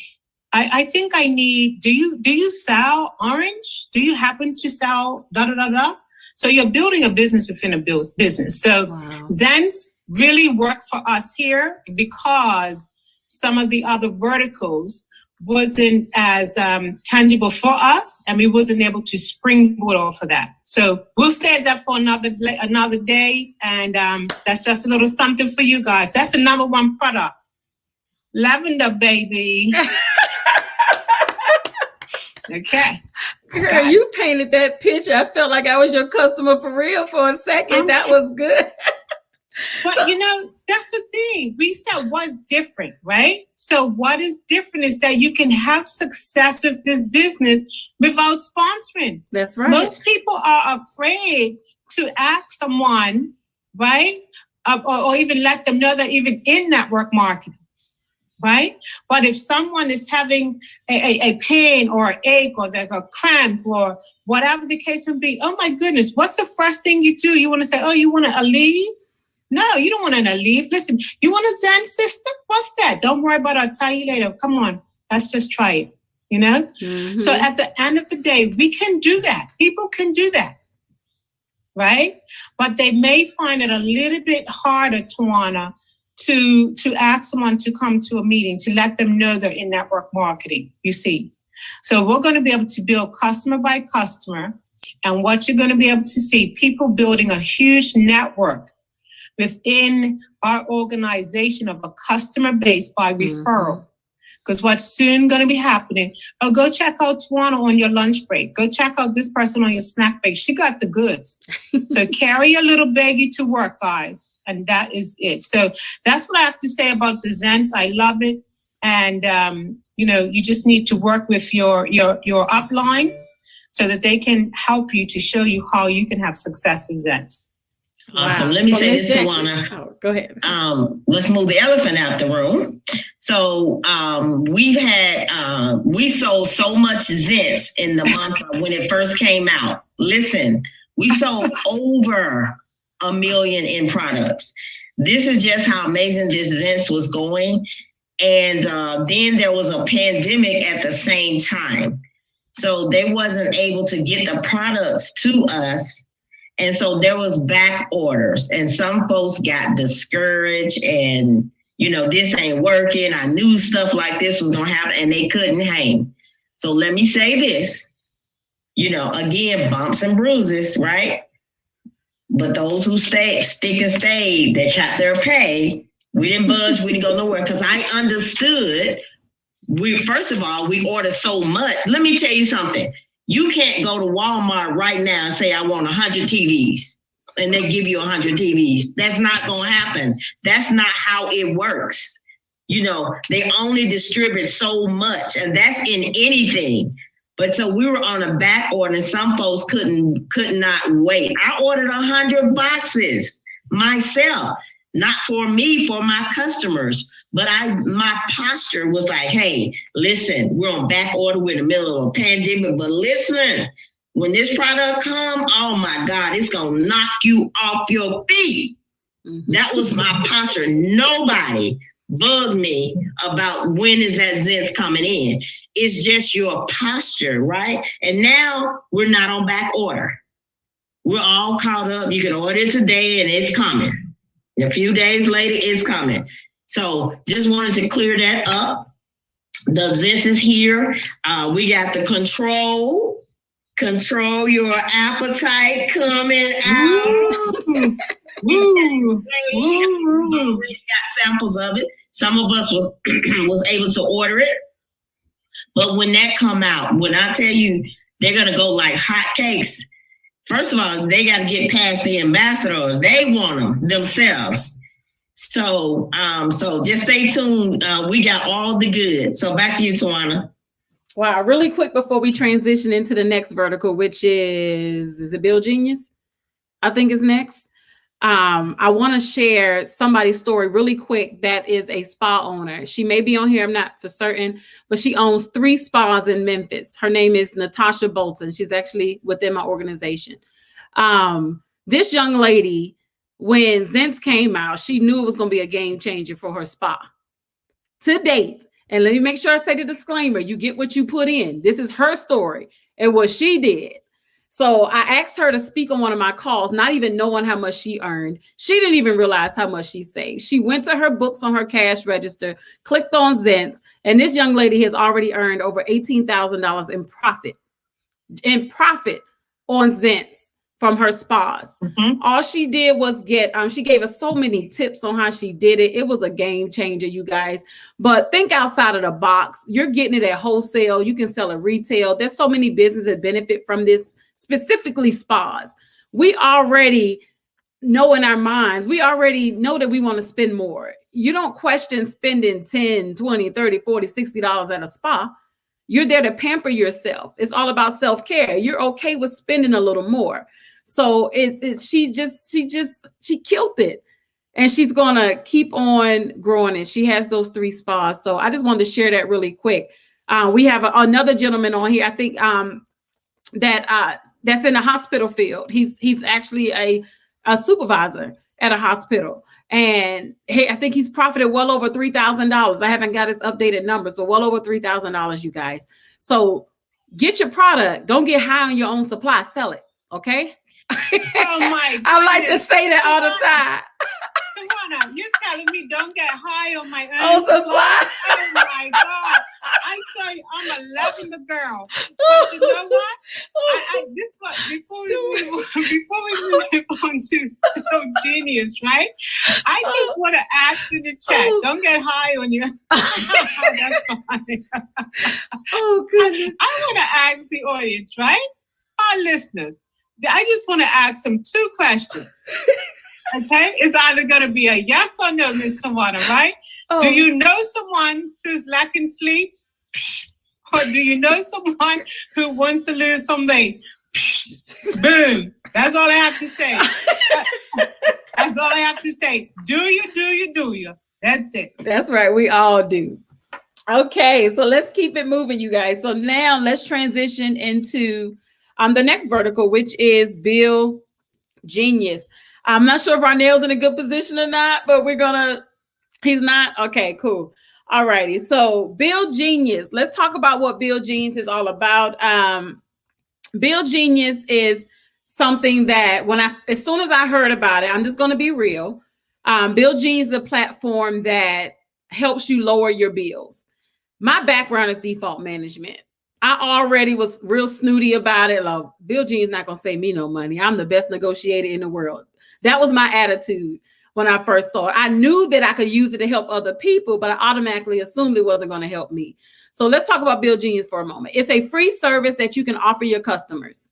I think I need, do you sell orange? Do you happen to sell da-da-da-da? So you're building a business within a business. So wow. Zens really work for us here because some of the other verticals wasn't as tangible for us, and we wasn't able to springboard off of that. So we'll save that for another day, and that's just a little something for you guys. That's the number 1 product. Lavender, baby. Okay. Girl, you painted that picture. I felt like I was your customer for real for a second. That was good. But that's the thing. We said what's different, right? So what is different is that you can have success with this business without sponsoring. That's right. Most people are afraid to ask someone, right? Or even let them know they're even in network marketing, right? But if someone is having a pain or an ache or like a cramp or whatever the case may be, oh my goodness, what's the first thing you do? You want to say, oh, you want to Aleve? No, you don't want an Aleve. Listen, you want a Zen system? What's that? Don't worry about it. I'll tell you later. Come on, let's just try it, Mm-hmm. So at the end of the day, we can do that. People can do that, right? But they may find it a little bit harder, Tawana, to ask someone to come to a meeting, to let them know they're in network marketing, you see. So we're going to be able to build customer by customer. And what you're going to be able to see, people building a huge network within our organization of a customer base by referral. Because what's soon going to be happening, go check out Tawana on your lunch break. Go check out this person on your snack break. She got the goods. So carry your little baggie to work, guys. And that is it. So that's what I have to say about the Zens. I love it. And, you just need to work with your upline so that they can help you to show you how you can have success with Zens. Awesome. Let me say this, Tawana. Oh, go ahead. Let's move the elephant out the room. So we sold so much Zents in the month of when it first came out. Listen, we sold over 1 million in products. This is just how amazing this Zents was going. And then there was a pandemic at the same time. So they wasn't able to get the products to us. And so there was back orders and some folks got discouraged and, this ain't working. I knew stuff like this was going to happen and they couldn't hang. So let me say this, again, bumps and bruises, right? But those who stick and stayed, they got their pay. We didn't budge. We didn't go nowhere because I understood. First of all, we ordered so much. Let me tell you something. You can't go to Walmart right now and say, I want 100 TVs. And they give you 100 TVs. That's not going to happen. That's not how it works. They only distribute so much, and that's in anything. But so we were on a back order, and some folks could not wait. I ordered 100 boxes myself, not for me, for my customers. But my posture was like, hey, listen, we're on back order. We're in the middle of a pandemic, but listen, when this product come, oh my God, it's going to knock you off your feet. That was my posture. Nobody bugged me about when is that Zens coming in. It's just your posture, right? And now we're not on back order. We're all caught up. You can order it today and it's coming. A few days later, it's coming. So just wanted to clear that up. The Zens is here. We got the control your appetite coming out. Woo. We got samples of it. Some of us was able to order it. But when that come out, when I tell you they're gonna go like hot cakes, first of all, they got to get past the ambassadors. They want them themselves. So just stay tuned. We got all the good. So back to you, Tawana. Wow, really quick before we transition into the next vertical, which is it Bill Genius? I think is next. I want to share somebody's story really quick. That is a spa owner. She may be on here, I'm not for certain, but she owns 3 spas in Memphis. Her name is Natasha Bolton. She's actually within my organization. This young lady, when Zens came out, she knew it was going to be a game changer for her spa. To date, and let me make sure I say the disclaimer, you get what you put in. This is her story and what she did. So I asked her to speak on one of my calls, not even knowing how much she earned. She didn't even realize how much she saved. She went to her books on her cash register, clicked on Zens, and this young lady has already earned over $18,000 in profit on Zens from her spas. All she did was she gave us so many tips on how she did it. It was a game changer, you guys. But think outside of the box. You're getting it at wholesale. You can sell it retail. There's so many businesses that benefit from this, specifically spas. We already know in our minds, we already know that we want to spend more. You don't question spending $10, $20, $30, $40, $60 at a spa. You're there to pamper yourself. It's all about self-care. You're okay with spending a little more. So she killed it, and she's gonna keep on growing it. She has those 3 spas. So I just wanted to share that really quick. We have another gentleman on here. I think that's in the hospital field. He's actually a supervisor at a hospital, and I think he's profited well over $3,000. I haven't got his updated numbers, but well over $3,000, you guys. So get your product. Don't get high on your own supply. Sell it. Okay. Oh my! I like to say that all the time. Tawana, you're telling me don't get high on my own Oh, supply. Oh my God. I tell you, I'm a lavender girl. But you know what? Before we move on to genius, right? I just want to ask in the chat, don't get high on your that's fine. Oh goodness. I want to ask the audience, right? Our listeners. I just want to ask them 2 questions. Okay, it's either going to be a yes or no, Ms. Tawana, right? Do you know someone who's lacking sleep? Or do you know someone who wants to lose some weight? Boom. That's all I have to say. That's all I have to say. Do you? That's it. That's right. We all do. Okay, so let's keep it moving, you guys. So now let's transition into the next vertical, which is Bill Genius. I'm not sure if Ronell's in a good position or not, but he's not. Okay, cool. All righty. So Bill Genius, let's talk about what Bill Genius is all about. Bill Genius is something that as soon as I heard about it, I'm just going to be real. Bill Genius is a platform that helps you lower your bills. My background is default management. I already was real snooty about it. Like, Bill Genius is not going to save me no money. I'm the best negotiator in the world. That was my attitude when I first saw it. I knew that I could use it to help other people, but I automatically assumed it wasn't going to help me. So let's talk about Bill Genius for a moment. It's a free service that you can offer your customers.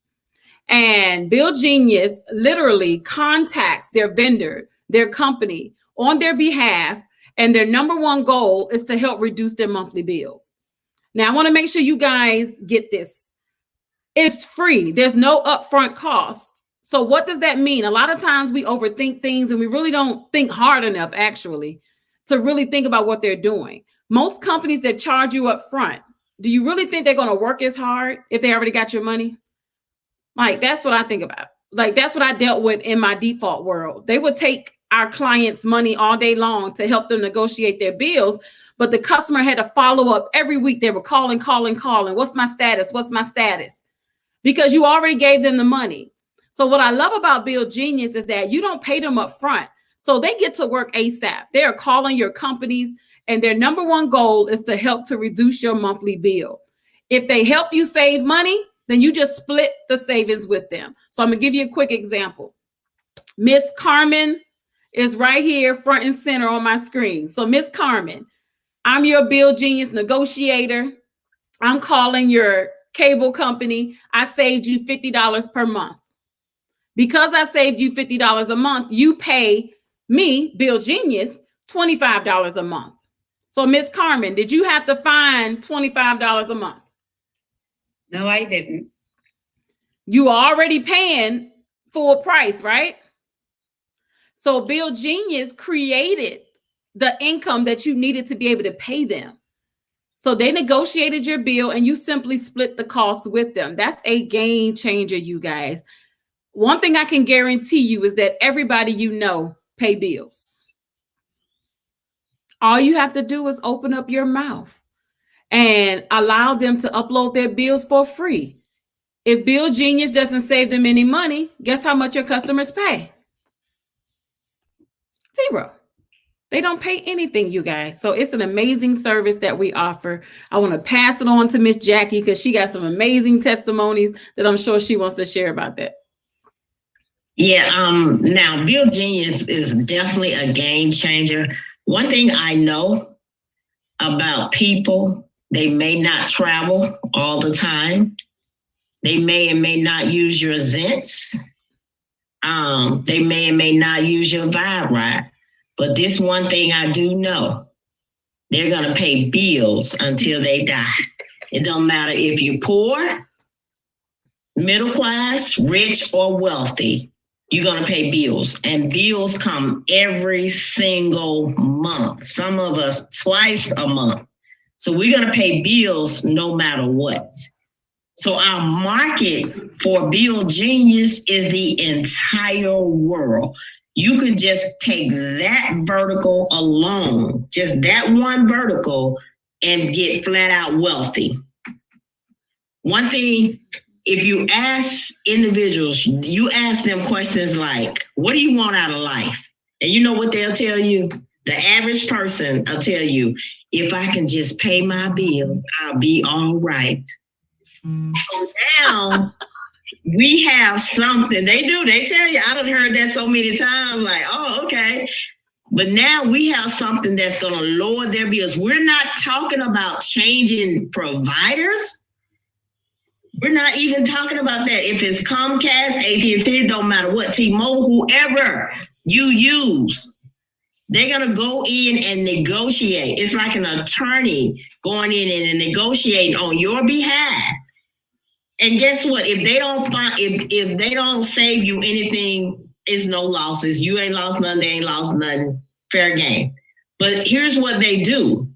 And Bill Genius literally contacts their vendor, their company on their behalf. And their number one goal is to help reduce their monthly bills. Now, I want to make sure you guys get this. It's free. There's no upfront cost. So what does that mean? A lot of times we overthink things and we really don't think hard enough, actually, to really think about what they're doing. Most companies that charge you up front, do you really think they're going to work as hard if they already got your money? Like, that's what I think about. Like, that's what I dealt with in my default world. They would take our clients' money all day long to help them negotiate their bills, but the customer had to follow up every week. They were calling. What's my status? What's my status? Because you already gave them the money. So what I love about Bill Genius is that you don't pay them up front. So they get to work ASAP. They are calling your companies, and their number one goal is to help to reduce your monthly bill. If they help you save money, then you just split the savings with them. So I'm gonna give you a quick example. Miss Carmen is right here front and center on my screen. So Miss Carmen, I'm your Bill Genius negotiator. I'm calling your cable company. I saved you $50 per month. Because I saved you $50 a month, you pay me, Bill Genius, $25 a month. So Miss Carmen, did you have to find $25 a month? No, I didn't. You are already paying full price, right? So Bill Genius created the income that you needed to be able to pay them. So they negotiated your bill and you simply split the costs with them. That's a game changer, you guys. One thing I can guarantee you is that everybody you know pay bills. All you have to do is open up your mouth and allow them to upload their bills for free. If Bill Genius doesn't save them any money, guess how much your customers pay? Zero. They don't pay anything, you guys. So it's an amazing service that we offer. I want to pass it on to Miss Jackie because she got some amazing testimonies that I'm sure she wants to share about that. Yeah, now Bill Genius is definitely a game changer. One thing I know about people, they may not travel all the time. They may and may not use your Zents. They may and may not use your Vibe Ride. But this one thing I do know, they're gonna pay bills until they die. It don't matter if you're poor, middle class, rich, or wealthy, you're gonna pay bills. And bills come every single month. Some of us twice a month. So we're gonna pay bills no matter what. So our market for Bill Genius is the entire world. You can just take that vertical alone, just that one vertical, and get flat out wealthy. One thing, if you ask individuals, you ask them questions like, what do you want out of life? And you know what they'll tell you? The average person, I'll tell you, if I can just pay my bills, I'll be all right. So now we have something. They tell you, I done heard that so many times, like, oh, okay. But now we have something that's going to lower their bills. We're not talking about changing providers. We're not even talking about that. If it's Comcast, AT&T, don't matter what, T-Mobile, whoever you use, they're going to go in and negotiate. It's like an attorney going in and negotiating on your behalf. And guess what? If they don't if they don't save you anything, it's no losses. You ain't lost nothing, they ain't lost nothing. Fair game. But here's what they do.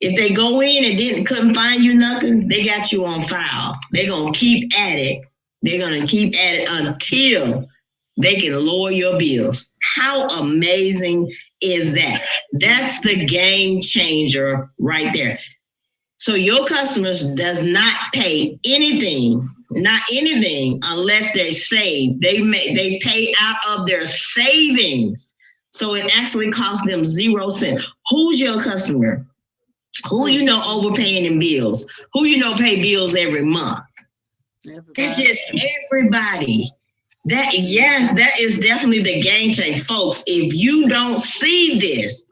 If they go in and couldn't find you nothing, they got you on file. They're gonna keep at it. They're gonna keep at it until they can lower your bills. How amazing is that? That's the game changer right there. So your customers does not pay anything, not anything, unless they save. They pay out of their savings. So it actually costs them 0 cents. Who's your customer? Who you know overpaying in bills? Who you know pay bills every month? Everybody. It's just everybody. That is definitely the game change, folks. If you don't see this,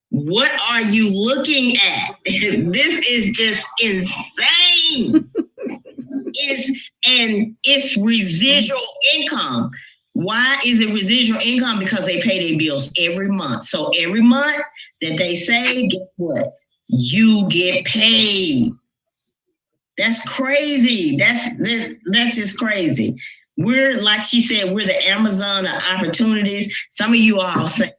what are you looking at? This is just insane. It's residual income. Why is it residual income? Because they pay their bills every month. So every month that they save, guess what? You get paid. That's crazy. That's just crazy. We're, like she said, we're the Amazon of opportunities. Some of you all say,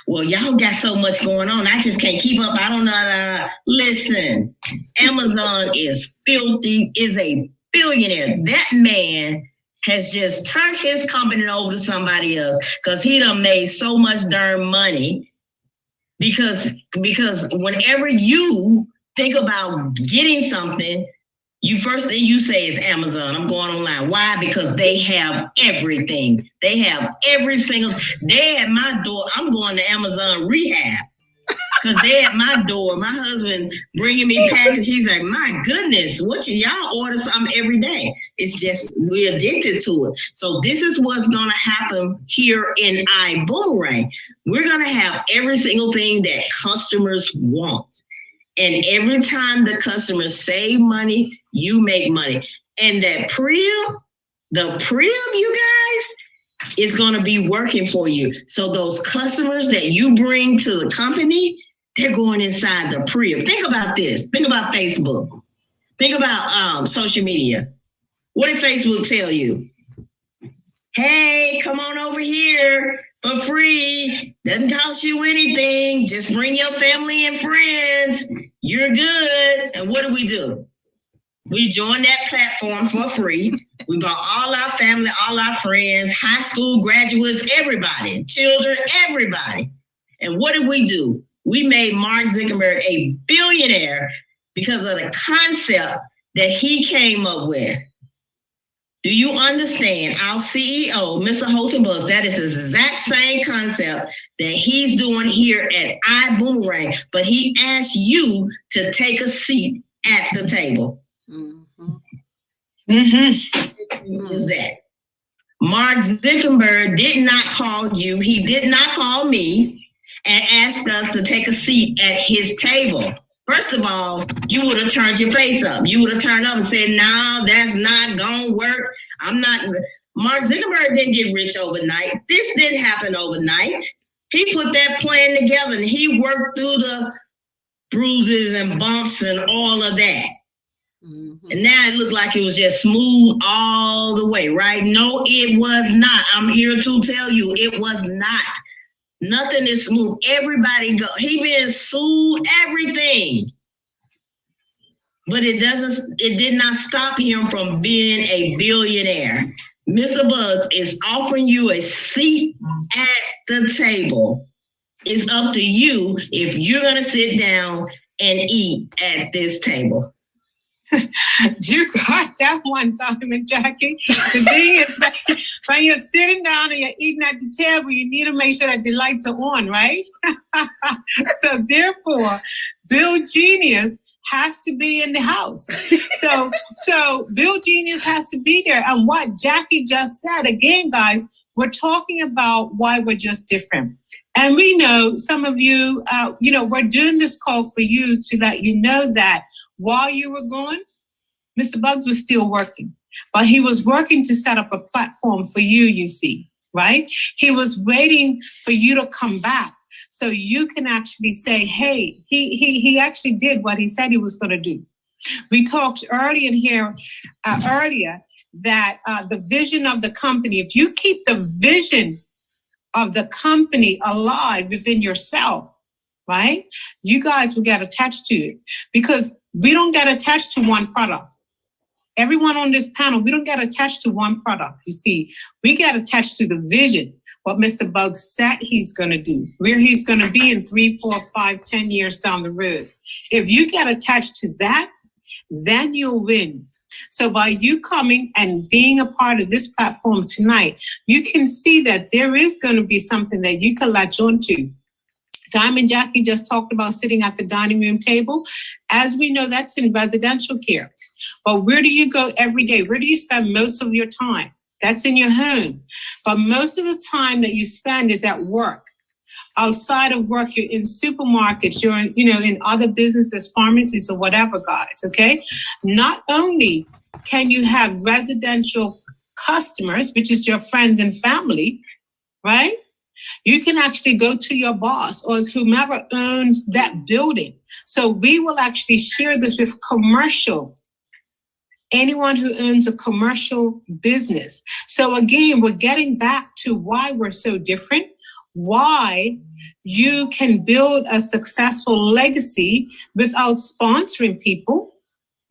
well, y'all got so much going on. I just can't keep up. I don't know. Listen, Amazon is filthy, is a billionaire. That man has just turned his company over to somebody else because he done made so much darn money. Because whenever you think about getting something, first thing you say is Amazon. I'm going online. Why? Because they have everything. They have every single. They at my door. I'm going to Amazon Rehab because they at my door. My husband bringing me packages. He's like, my goodness, y'all order something every day? It's just we're addicted to it. So this is what's going to happen here in IBUUMERANG. We're going to have every single thing that customers want. And every time the customers save money, you make money. And that the PRIB, you guys, is going to be working for you. So those customers that you bring to the company, they're going inside the PRIB. Think about this. Think about Facebook. Think about social media. What did Facebook tell you? Hey, come on over here for free. Doesn't cost you anything. Just bring your family and friends. You're good. And what do? We joined that platform for free. We brought all our family, all our friends, high school graduates, everybody, children, everybody. And what did we do? We made Mark Zuckerberg a billionaire because of the concept that he came up with. Do you understand? Our CEO, Mr. Holton Buggs, that is the exact same concept that he's doing here at IBUUMERANG, but he asked you to take a seat at the table. Is that Mark Zuckerberg did not call you, he did not call me and asked us to take a seat at his table. First of all, you would have turned your face up. You would have turned up and said, no, that's not gonna work. Mark Zuckerberg didn't get rich overnight. This didn't happen overnight. He put that plan together and he worked through the bruises and bumps and all of that. And now it looked like it was just smooth all the way, right? No, it was not. I'm here to tell you it was not. Nothing is smooth. Everybody he been sued, everything. But it did not stop him from being a billionaire. Mr. Buggs is offering you a seat at the table. It's up to you if you're gonna sit down and eat at this table. You got that one, Diamond Jackie. The thing is, that when you're sitting down and you're eating at the table, you need to make sure that the lights are on, right? So therefore, Bill Genius has to be in the house. So Bill Genius has to be there. And what Jackie just said, again, guys, we're talking about why we're just different. And we know some of you, we're doing this call for you to let you know that while you were gone, Mr. Buggs was still working, but he was working to set up a platform for you, you see, right? He was waiting for you to come back so you can actually say, hey, he actually did what he said he was going to do. We talked earlier that the vision of the company, if you keep the vision of the company alive within yourself, right? You guys will get attached to it, because we don't get attached to one product. Everyone on this panel, we don't get attached to one product. You see, we get attached to the vision, what Mr. Buggs said he's going to do, where he's going to be in 3, 4, 5, 10 years down the road. If you get attached to that, then you'll win. So by you coming and being a part of this platform tonight, you can see that there is going to be something that you can latch onto. Diamond Jackie just talked about sitting at the dining room table. As we know, that's in residential care. But where do you go every day? Where do you spend most of your time? That's in your home. But most of the time that you spend is at work. Outside of work, you're in supermarkets, you're in other businesses, pharmacies, or whatever, guys, okay? Not only can you have residential customers, which is your friends and family, right? You can actually go to your boss or whomever owns that building. So we will actually share this with commercial, anyone who owns a commercial business. So again, we're getting back to why we're so different, why you can build a successful legacy without sponsoring people,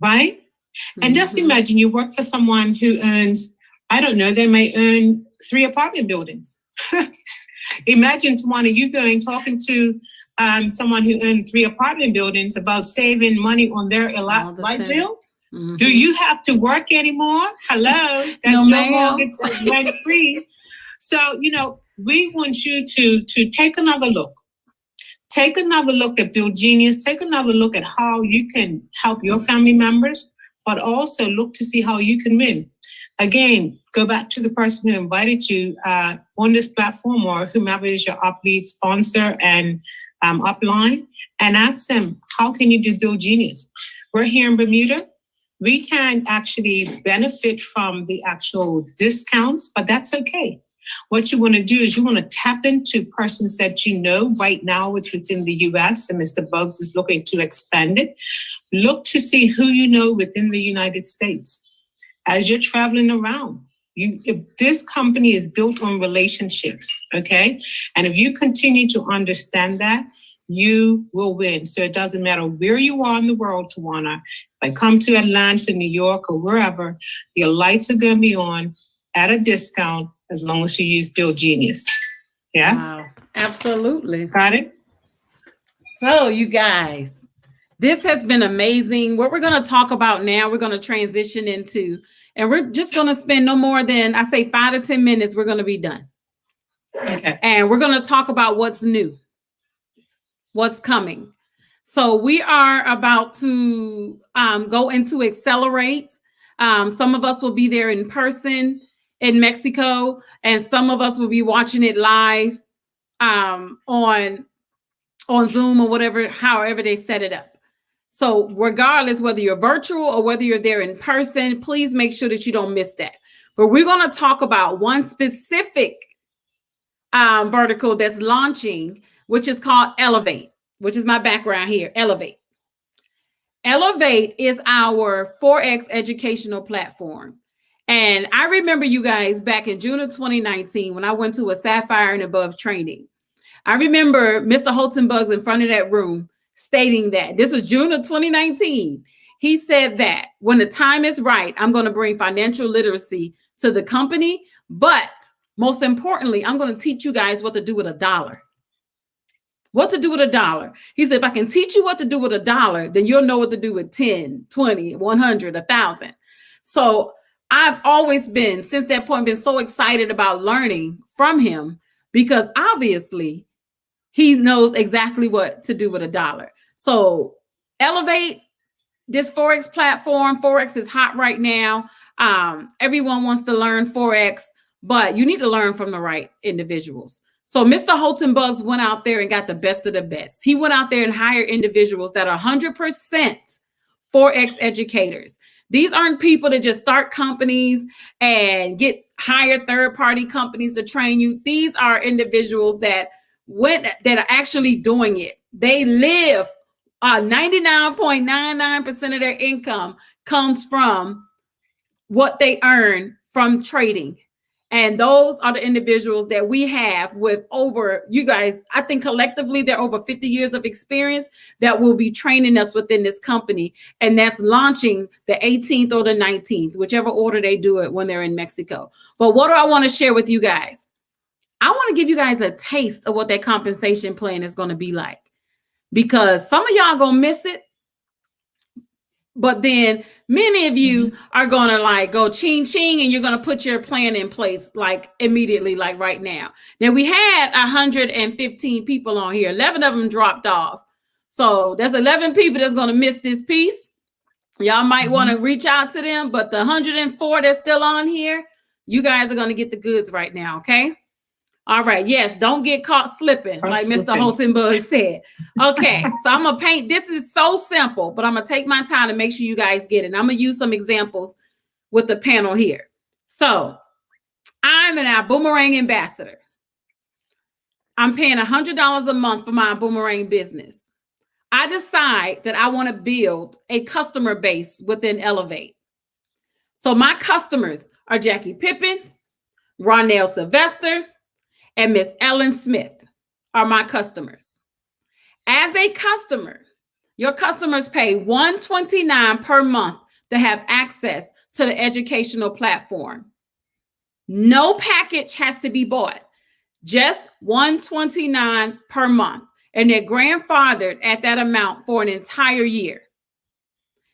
right? Mm-hmm. And just imagine you work for someone who owns, I don't know, they may own 3 apartment buildings. Imagine, Tawana, you talking to someone who owned 3 apartment buildings about saving money on their light bill. Mm-hmm. Do you have to work anymore? Hello, that's your mortgage rent free. So, we want you to take another look. Take another look at Bill Genius. Take another look at how you can help your family members, but also look to see how you can win. Again, go back to the person who invited you on this platform, or whomever is your up-lead sponsor and upline, and ask them, how can you do Bill Genius? We're here in Bermuda. We can actually benefit from the actual discounts, but that's okay. What you want to do is you want to tap into persons that you know right now it's within the U.S. and Mr. Buggs is looking to expand it. Look to see who you know within the United States. As you're traveling around, if this company is built on relationships, okay? And if you continue to understand that, you will win. So it doesn't matter where you are in the world, Tawana. If I come to Atlanta, New York, or wherever, your lights are going to be on at a discount as long as you use Bill Genius. Yes? Wow, absolutely. Got it? So you guys, this has been amazing. What we're going to talk about now, we're going to transition into, and we're just going to spend no more than, I say, 5 to 10 minutes. We're going to be done. Okay. And we're going to talk about what's new, what's coming. So we are about to go into Accelerate. Some of us will be there in person in Mexico, and some of us will be watching it live on Zoom or whatever, however they set it up. So regardless, whether you're virtual or whether you're there in person, please make sure that you don't miss that. But we're going to talk about one specific vertical that's launching, which is called Elevate, which is my background here, Elevate. Elevate is our Forex Educational Platform. And I remember you guys back in June of 2019 when I went to a Sapphire and Above training. I remember Mr. Holton Buggs in front of that room stating that. This was June of 2019. He said that when the time is right, I'm going to bring financial literacy to the company. But most importantly, I'm going to teach you guys what to do with $1. what to do with $1. He said, if I can teach you what to do with $1, then you'll know what to do with 10, 20, 100, 1,000. So I've always been, since that point, been so excited about learning from him, because obviously he knows exactly what to do with $1. So elevate this Forex platform. Forex is hot right now. Everyone wants to learn Forex, but you need to learn from the right individuals. So Mr. Holton Buggs went out there and got the best of the best. He went out there and hired individuals that are 100% Forex educators. These aren't people that just start companies and hire third-party companies to train you. These are individuals that are actually doing it. They live 99.99% of their income comes from what they earn from trading. And those are the individuals that we have with over, you guys, I think collectively they're over 50 years of experience that will be training us within this company. And that's launching the 18th or the 19th, whichever order they do it when they're in Mexico. But what do I want to share with you guys? I want to give you guys a taste of what that compensation plan is going to be like, because some of y'all going to miss it. But then many of you are going to like go ching ching and you're going to put your plan in place like immediately, like right now. Now we had 115 people on here. 11 of them dropped off. So there's 11 people that's going to miss this piece. Y'all might want to reach out to them, but the 104 that's still on here, you guys are going to get the goods right now. Okay. All right. Yes. Don't get caught slipping, like Mr. Holton Buggs said. Okay. So I'm going to paint. This is so simple, but I'm going to take my time to make sure you guys get it. And I'm going to use some examples with the panel here. So I'm an IBUUMERANG ambassador. I'm paying $100 a month for my IBUUMERANG business. I decide that I want to build a customer base within Elevate. So my customers are Jackie Pippins, Ronell Sylvester, and Miss Ellen Smith are my customers. As a customer, your customers pay $129 per month to have access to the educational platform. No package has to be bought, just $129 per month. And they're grandfathered at that amount for an entire year.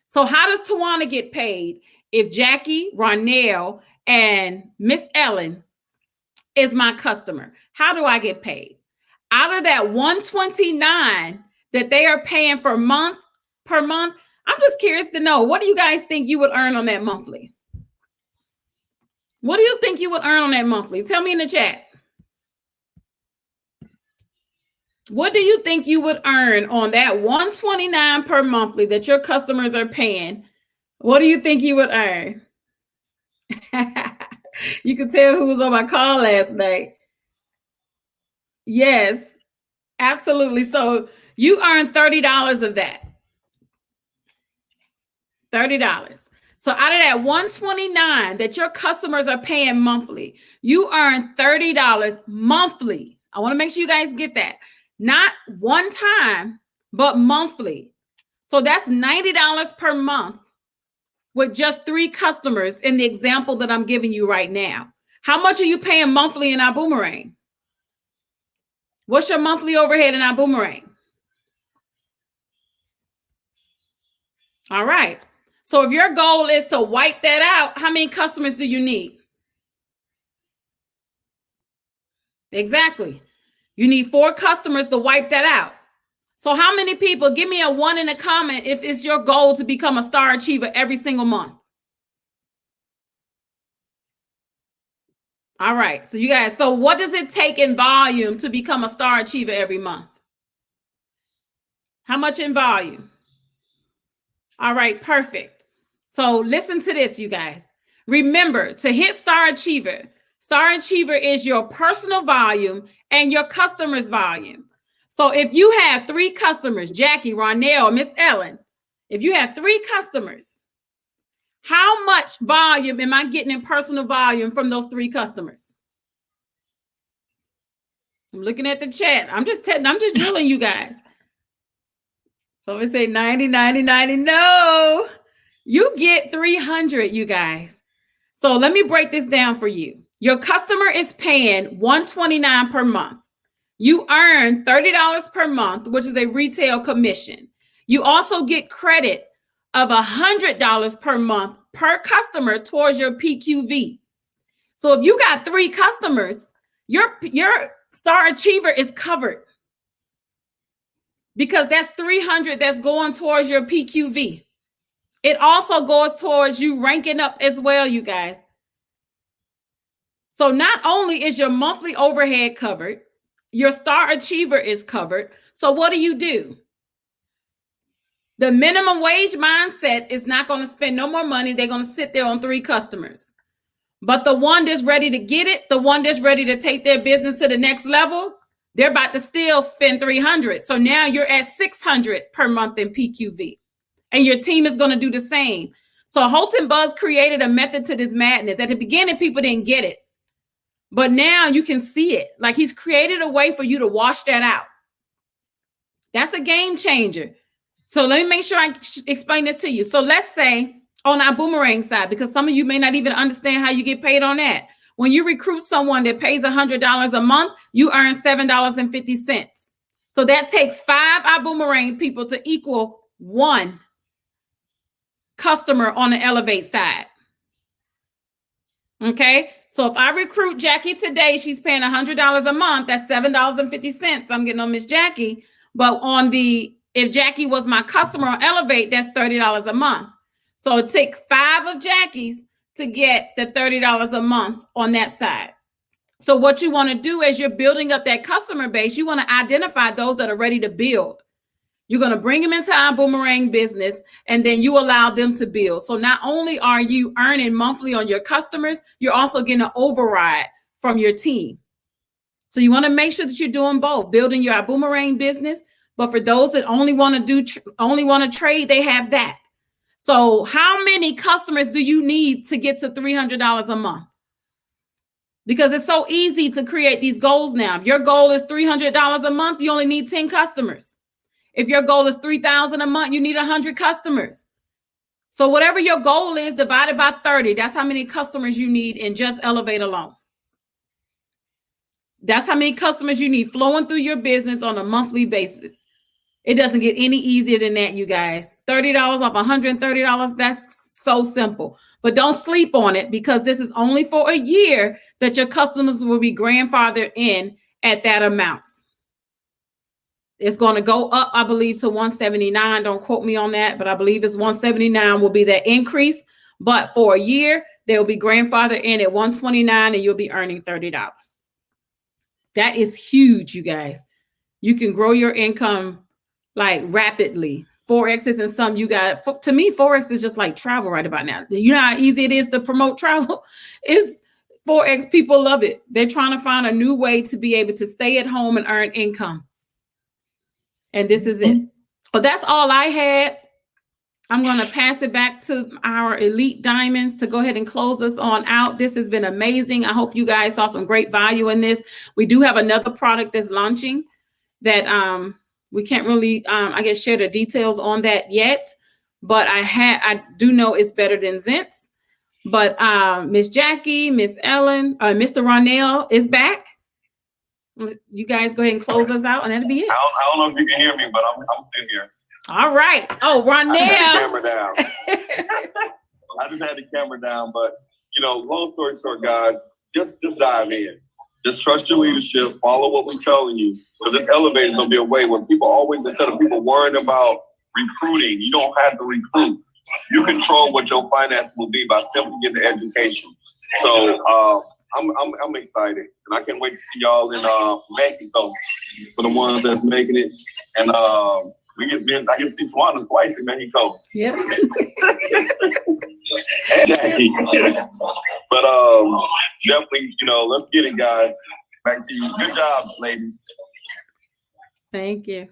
So how does Tawana get paid if Jackie, Ronell, and Miss Ellen is my customer? How do I get paid? Out of that $129 that they are paying per month, I'm just curious to know, what do you guys think you would earn on that monthly? What do you think you would earn on that monthly? Tell me in the chat. What do you think you would earn on that $129 per monthly that your customers are paying? What do you think you would earn? You can tell who was on my call last night. Yes, absolutely. So you earn $30 of that. $30. So out of that $129 that your customers are paying monthly, you earn $30 monthly. I want to make sure you guys get that. Not one time, but monthly. So that's $90 per month with just 3 customers in the example that I'm giving you right now. How much are you paying monthly in IBUUMERANG? What's your monthly overhead in IBUUMERANG? All right. So if your goal is to wipe that out, how many customers do you need? Exactly. You need 4 customers to wipe that out. So how many people, give me a 1 in the comment if it's your goal to become a star achiever every single month. All right. So you guys, so what does it take in volume to become a star achiever every month? How much in volume? All right. Perfect. So listen to this, you guys. Remember, to hit star achiever is your personal volume and your customer's volume. So if you have 3 customers, Jackie, Ronell, Miss Ellen, if you have 3 customers, how much volume am I getting in personal volume from those 3 customers? I'm looking at the chat. I'm just drilling you guys. So we say 90, 90, 90. No, you get 300, you guys. So let me break this down for you. Your customer is paying $129 per month. you earn $30 per month, which is a retail commission. You also get credit of $100 per month per customer towards your PQV. So if you got 3 customers, your Star Achiever is covered because that's $300 that's going towards your PQV. It also goes towards you ranking up as well, you guys. So not only is your monthly overhead covered, your Star Achiever is covered. So what do? The minimum wage mindset is not going to spend no more money. They're going to sit there on 3 customers. But the one that's ready to get it, the one that's ready to take their business to the next level, they're about to still spend $300. So now you're at $600 per month in PQV. And your team is going to do the same. So Holton Buggs created a method to this madness. At the beginning, people didn't get it. But now you can see it. Like he's created a way for you to wash that out. That's a game changer. So let me make sure I explain this to you. So let's say on our boomerang side, because some of you may not even understand how you get paid on that. When you recruit someone that pays $100 a month, you earn $7.50. So that takes 5 iBoomerang people to equal 1 customer on the Elevate side. Okay, so if I recruit Jackie today, she's paying $100 a month. That's $7.50. I'm getting on Miss Jackie. But if Jackie was my customer on Elevate, that's $30 a month. So it takes 5 of Jackie's to get the $30 a month on that side. So what you want to do as you're building up that customer base, you want to identify those that are ready to build. You're going to bring them into our boomerang business, and then you allow them to build. So not only are you earning monthly on your customers, you're also getting an override from your team. So you want to make sure that you're doing both, building your boomerang business. But for those that only want to trade, they have that. So how many customers do you need to get to $300 a month? Because it's so easy to create these goals now. If your goal is $300 a month, you only need 10 customers. If your goal is $3,000 a month, you need 100 customers. So whatever your goal is divided by 30, that's how many customers you need in just Elevate alone. That's how many customers you need flowing through your business on a monthly basis. It doesn't get any easier than that, you guys. $30 off $130, that's so simple. But don't sleep on it because this is only for a year that your customers will be grandfathered in at that amount. It's going to go up, I believe, to $179. Don't quote me on that, but I believe it's $179 will be that increase. But for a year, they'll be grandfathered in at $129 and you'll be earning $30. That is huge, you guys. You can grow your income like rapidly. Forex isn't something you got. To me, Forex is just like travel right about now. You know how easy it is to promote travel? It's Forex. People love it. They're trying to find a new way to be able to stay at home and earn income. And this is it. But that's all I had. I'm going to pass it back to our Elite Diamonds to go ahead and close us on out. This has been amazing. I hope you guys saw some great value in this. We do have another product that's launching that we can't really, I guess, share the details on that yet. But I do know it's better than Zents. But Miss Jackie, Miss Ellen, Mr. Ronell is back. You guys go ahead and close us out, and that'll be it. I don't know if you can hear me, but I'm still here. All right. Oh, Ronell. I had the camera down. I just had the camera down, but long story short, guys, just dive in. Just trust your leadership. Follow what we're telling you, because this elevator is gonna be a way where people always, instead of people worrying about recruiting, you don't have to recruit. You control what your finances will be by simply getting the education. So I'm excited, and I can't wait to see y'all in Mexico for the ones that's making it. And I get to see Tawana twice in Mexico. Yep. And Jackie. But definitely, let's get it, guys. Back to you. Good job, ladies. Thank you.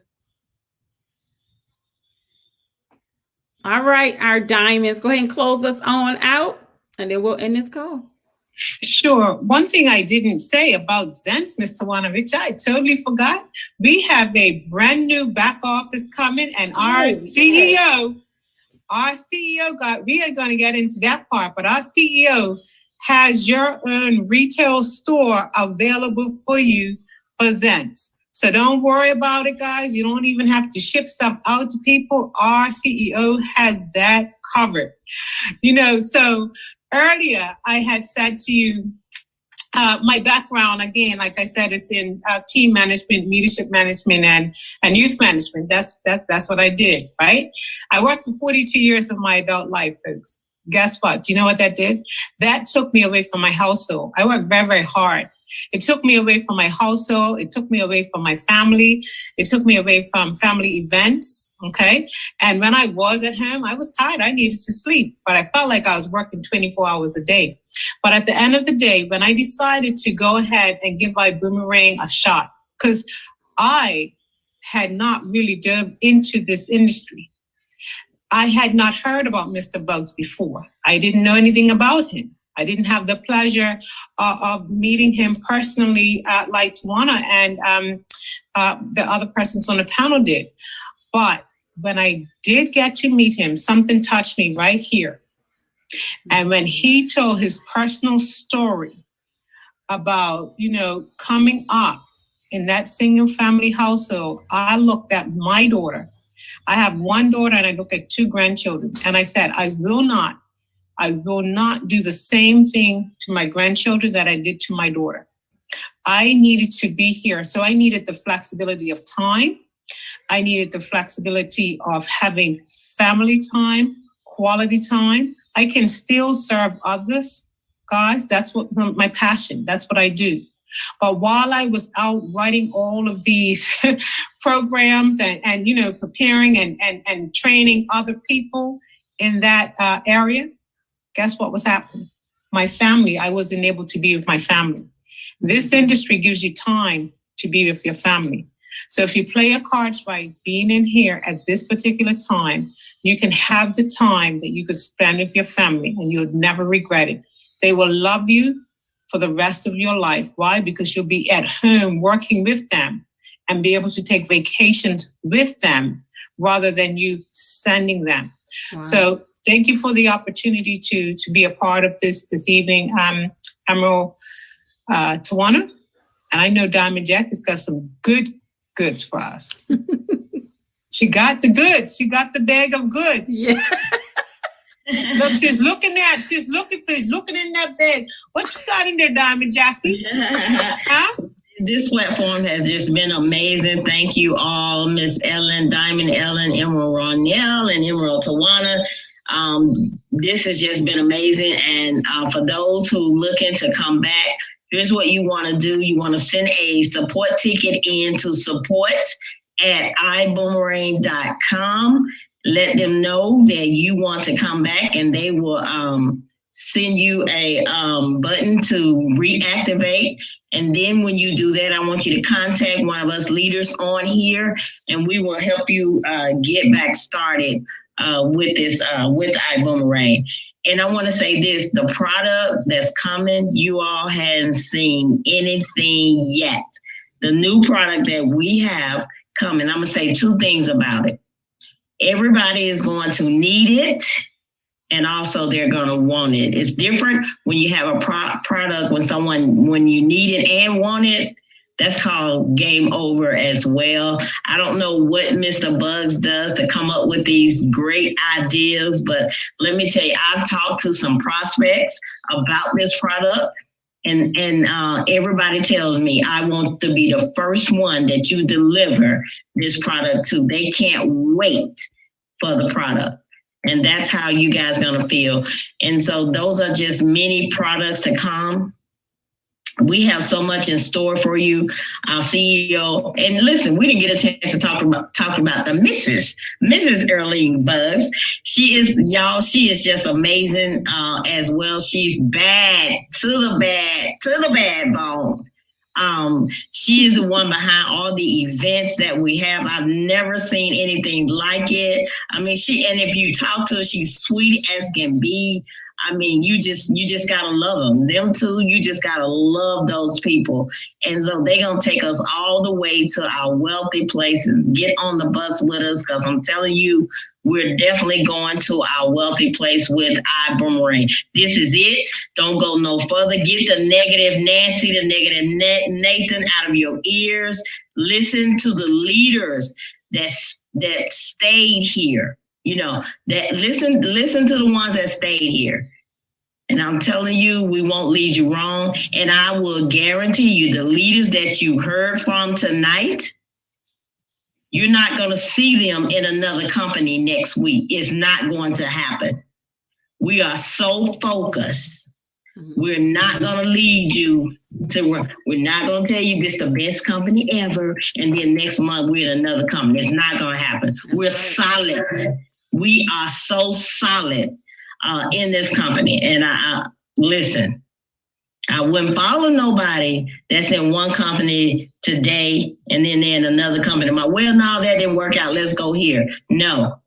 All right, our diamonds. Go ahead and close us on out, and then we'll end this call. Sure. One thing I didn't say about Zents, Mr. Tawana, which I totally forgot. We have a brand new back office coming, and our CEO, we are going to get into that part, but our CEO has your own retail store available for you for Zents. So don't worry about it, guys. You don't even have to ship stuff out to people. Our CEO has that covered. So earlier I had said to you, my background, again, like I said, is in team management, leadership management, and youth management. That's what I did, right? I worked for 42 years of my adult life, folks. Guess what? Do you know what that did? That took me away from my household. I worked very, very hard. It took me away from my household. It took me away from my family. It took me away from family events, okay? And when I was at home, I was tired. I needed to sleep, but I felt like I was working 24 hours a day. But at the end of the day, when I decided to go ahead and give IBUUMERANG a shot, because I had not really dove into this industry. I had not heard about Mr. Buggs before. I didn't know anything about him. I didn't have the pleasure of meeting him personally, like Tawana and the other persons on the panel did. But when I did get to meet him, something touched me right here. And when he told his personal story about, coming up in that single family household, I looked at my daughter. I have one daughter and I look at two grandchildren. And I said, I will not do the same thing to my grandchildren that I did to my daughter. I needed to be here. So I needed the flexibility of time. I needed the flexibility of having family time, quality time. I can still serve others, guys. That's what my passion. That's what I do. But while I was out writing all of these programs and preparing and training other people in that area, guess what was happening? My family, I wasn't able to be with my family. This industry gives you time to be with your family. So if you play your cards right, being in here at this particular time, you can have the time that you could spend with your family and you would never regret it. They will love you for the rest of your life. Why? Because you'll be at home working with them and be able to take vacations with them rather than you sending them. Wow. So thank you for the opportunity to be a part of this evening, Admiral Tawana. And I know Diamond Jack has got some goods for us. She got the goods. She got the bag of goods. Yeah. Look, she's looking in that bag. What you got in there, Diamond Jackie? Huh? This platform has just been amazing. Thank you all, Miss Ellen, Diamond Ellen, Emerald Ronell, and Emerald Tawana. This has just been amazing. And for those who looking to come back, here's what you want to do. You want to send a support ticket in to support@IBUUMERANG.com. Let them know that you want to come back, and they will send you a button to reactivate. And then when you do that, I want you to contact one of us leaders on here, and we will help you get back started with this, with IBUUMERANG. And I want to say this, the product that's coming, you all hadn't seen anything yet. The new product that we have coming, I'm going to say two things about it. Everybody is going to need it, and also they're going to want it. It's different when you have a product, when you need it and want it, that's called game over as well. I don't know what Mr. Buggs does to come up with these great ideas, but let me tell you, I've talked to some prospects about this product, and everybody tells me I want to be the first one that you deliver this product to. They can't wait for the product. And that's how you guys are going to feel. And so those are just many products to come. We have so much in store for you, our CEO. And listen, we didn't get a chance to talk about the Mrs. Erling Buggs. She is just amazing as well. She's bad to the bad bone. She is the one behind all the events that we have. I've never seen anything like it. I mean, and if you talk to her, she's sweet as can be. I mean, you just gotta love them. Them two, you just gotta love those people. And so they're gonna take us all the way to our wealthy places. Get on the bus with us, because I'm telling you, we're definitely going to our wealthy place with IBUUMERANG. This is it. Don't go no further. Get the negative Nancy, the negative Nathan out of your ears. Listen to the leaders that stayed here. You know, that listen to the ones that stayed here. And I'm telling you, we won't lead you wrong. And I will guarantee you, the leaders that you heard from tonight, you're not going to see them in another company next week. It's not going to happen. We are so focused. We're not going to lead you to, we're not going to tell you this is the best company ever, and then next month we're in another company. It's not going to happen. We're solid. We are so solid in this company. And I listen, I wouldn't follow nobody that's in one company today and then they're in another company. Well, no, that didn't work out. Let's go here. No.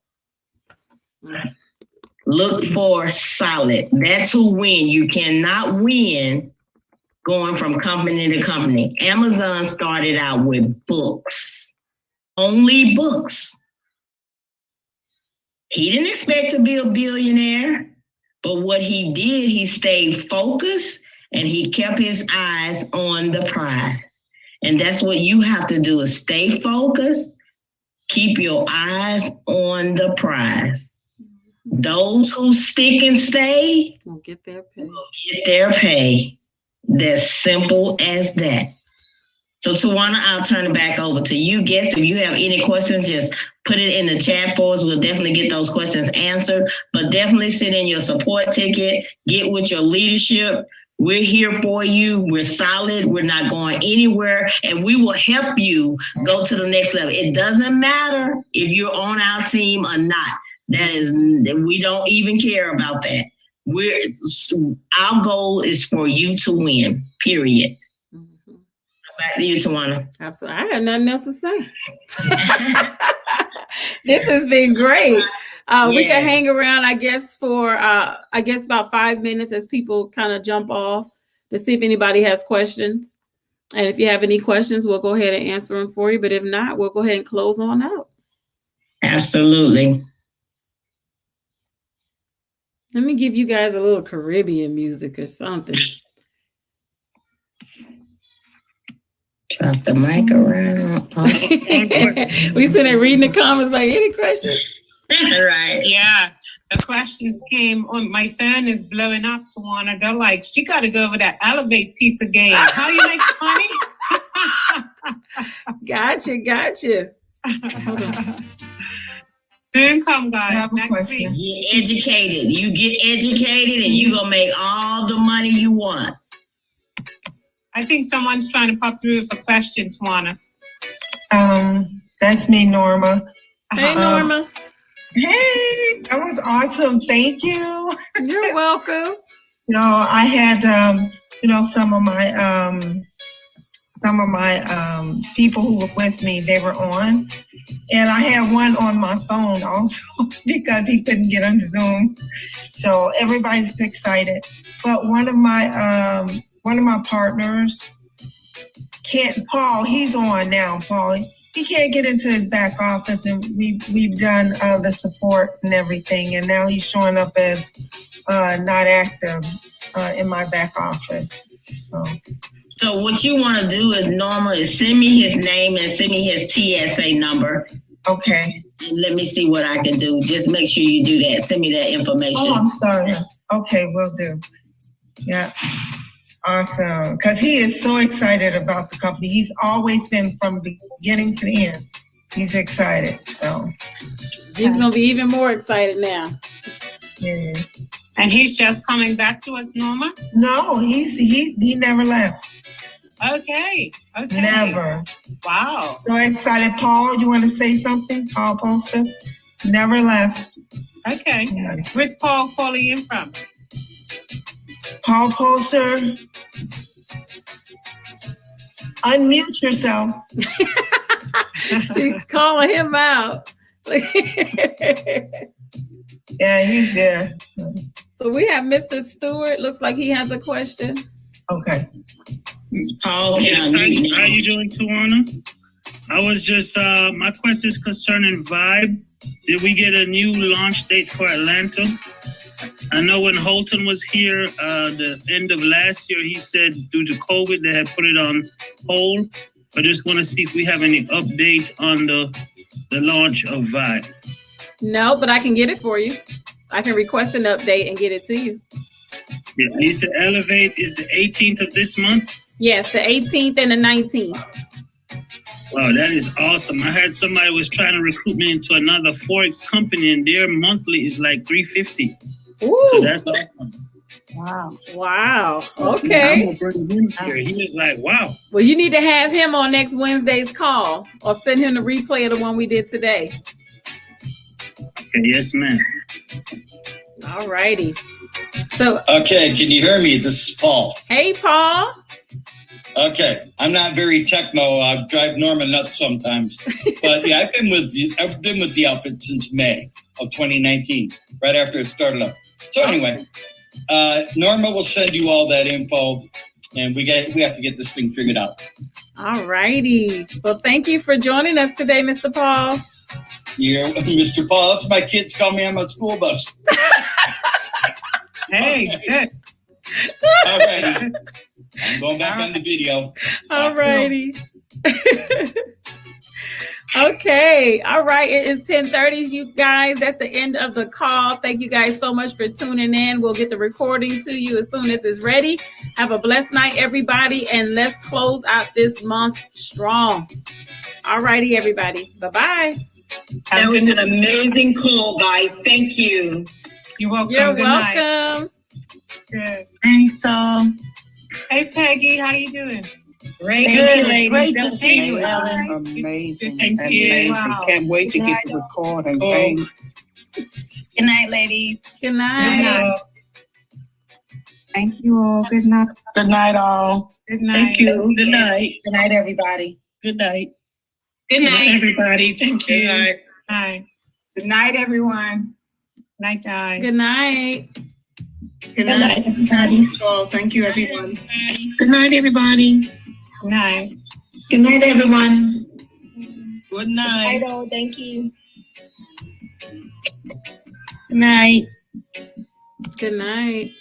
Look for solid. That's who win. You cannot win going from company to company. Amazon started out with books, only books. He didn't expect to be a billionaire, but what he did, he stayed focused and he kept his eyes on the prize. And that's what you have to do, is stay focused, keep your eyes on the prize. Those who stick and stay will get their pay. Get their pay. That's simple as that. So Tawana, I'll turn it back over to you. Guests, if you have any questions, just put it in the chat for us. We'll definitely get those questions answered, but definitely send in your support ticket, get with your leadership. We're here for you. We're solid. We're not going anywhere, and we will help you go to the next level. It doesn't matter if you're on our team or not. We don't even care about that. Our goal is for you to win, period. Back to you, Tawana. Absolutely. I have nothing else to say. This has been great. We can hang around, I guess, for about 5 minutes as people kind of jump off to see if anybody has questions. And if you have any questions, we'll go ahead and answer them for you. But if not, we'll go ahead and close on out. Absolutely. Let me give you guys a little Caribbean music or something. Drop the mic around. We sitting there reading the comments like, any questions? Right. Yeah, the questions came on. My phone is blowing up, Tawana. They're like, she got to go over that Elevate piece of game. How you make money? Gotcha. Hold on. Soon come, guys. Next week. Get educated. You get educated and you're going to make all the money you want. I think someone's trying to pop through with a question, Tawana. That's me, Norma. Hey, Norma. Hey, that was awesome. Thank you. You're welcome. I had, some of my people who were with me, they were on. And I had one on my phone also because he couldn't get on Zoom. So everybody's excited. But one of my partners Paul, he's on now, Paul. He can't get into his back office, and we've done the support and everything, and now he's showing up as not active in my back office. So what you want to do is, Norma, is send me his name and send me his TSA number. Okay. And let me see what I can do. Just make sure you do that. Send me that information. Oh, I'm sorry. Okay, will do. Yeah. Awesome. Because he is so excited about the company. He's always been from the beginning to the end. He's excited. So he's going to be even more excited now. Yeah. And he's just coming back to us, Norma? No, he never left. Okay. Never. Wow. So excited. Paul, you want to say something? Paul Poster? Never left. Okay. Where's Paul calling in from? Paul Poster. Unmute yourself. She's calling him out. Yeah, he's there. So we have Mr. Stewart. Looks like he has a question. Okay. Paul, Yes, can how I mute you now? doing, Tawana? I was just, my question is concerning Vibe. Did we get a new launch date for Atlanta? I know when Holton was here, the end of last year, he said due to COVID, they had put it on hold. I just want to see if we have any update on the launch of Vibe. No, but I can get it for you. I can request an update and get it to you. Yeah, he said Elevate is the 18th of this month. Yes, the 18th and the 19th. Wow, that is awesome. I heard somebody was trying to recruit me into another Forex company, and their monthly is like $350. Ooh. So that's awesome. Wow. Wow. I'm Okay. gonna bring him here. He was like, wow. Well, you need to have him on next Wednesday's call or send him the replay of the one we did today. Okay, yes, ma'am. All righty. So, Okay, can you hear me? This is Paul. hey, Paul. Okay, I'm not very techno. I drive Norma nuts sometimes, but yeah, I've been with the outfit since May of 2019, right after it started up. So anyway, Norma will send you all that info, and we have to get this thing figured out. All righty. Well, thank you for joining us today, Mr. Paul. Yeah, Mr. Paul, that's my kids call me on my school bus. Hey, good. All righty. I'm going back on the video. All righty. Okay. All right. It is 10:30, you guys. That's the end of the call. Thank you guys so much for tuning in. We'll get the recording to you as soon as it's ready. Have a blessed night, everybody. And let's close out this month strong. All righty, everybody. Bye-bye. That was an amazing call, guys. Thank you. You're welcome. You're Good night. welcome. Good. Thanks, Hey, Peggy, how you doing? Great, Thank you, ladies. great That to was see you, amazing. Ellen. Amazing. Thank you. Amazing. Wow. Can't wait to get the recording. Thanks. Good night, ladies. Good Good night. night. Thank you all. Good night. Good night, all. Good night. Thank you. Good night. Good night, everybody. Good night. Good night. everybody. Thank you. Good night. Night. Good night, everyone. Night, time. Good night. Good night, everybody. Thank you, everyone. Good night, everybody. Good night. Good night, everyone. Good night. all. Thank you. Good night. Good night.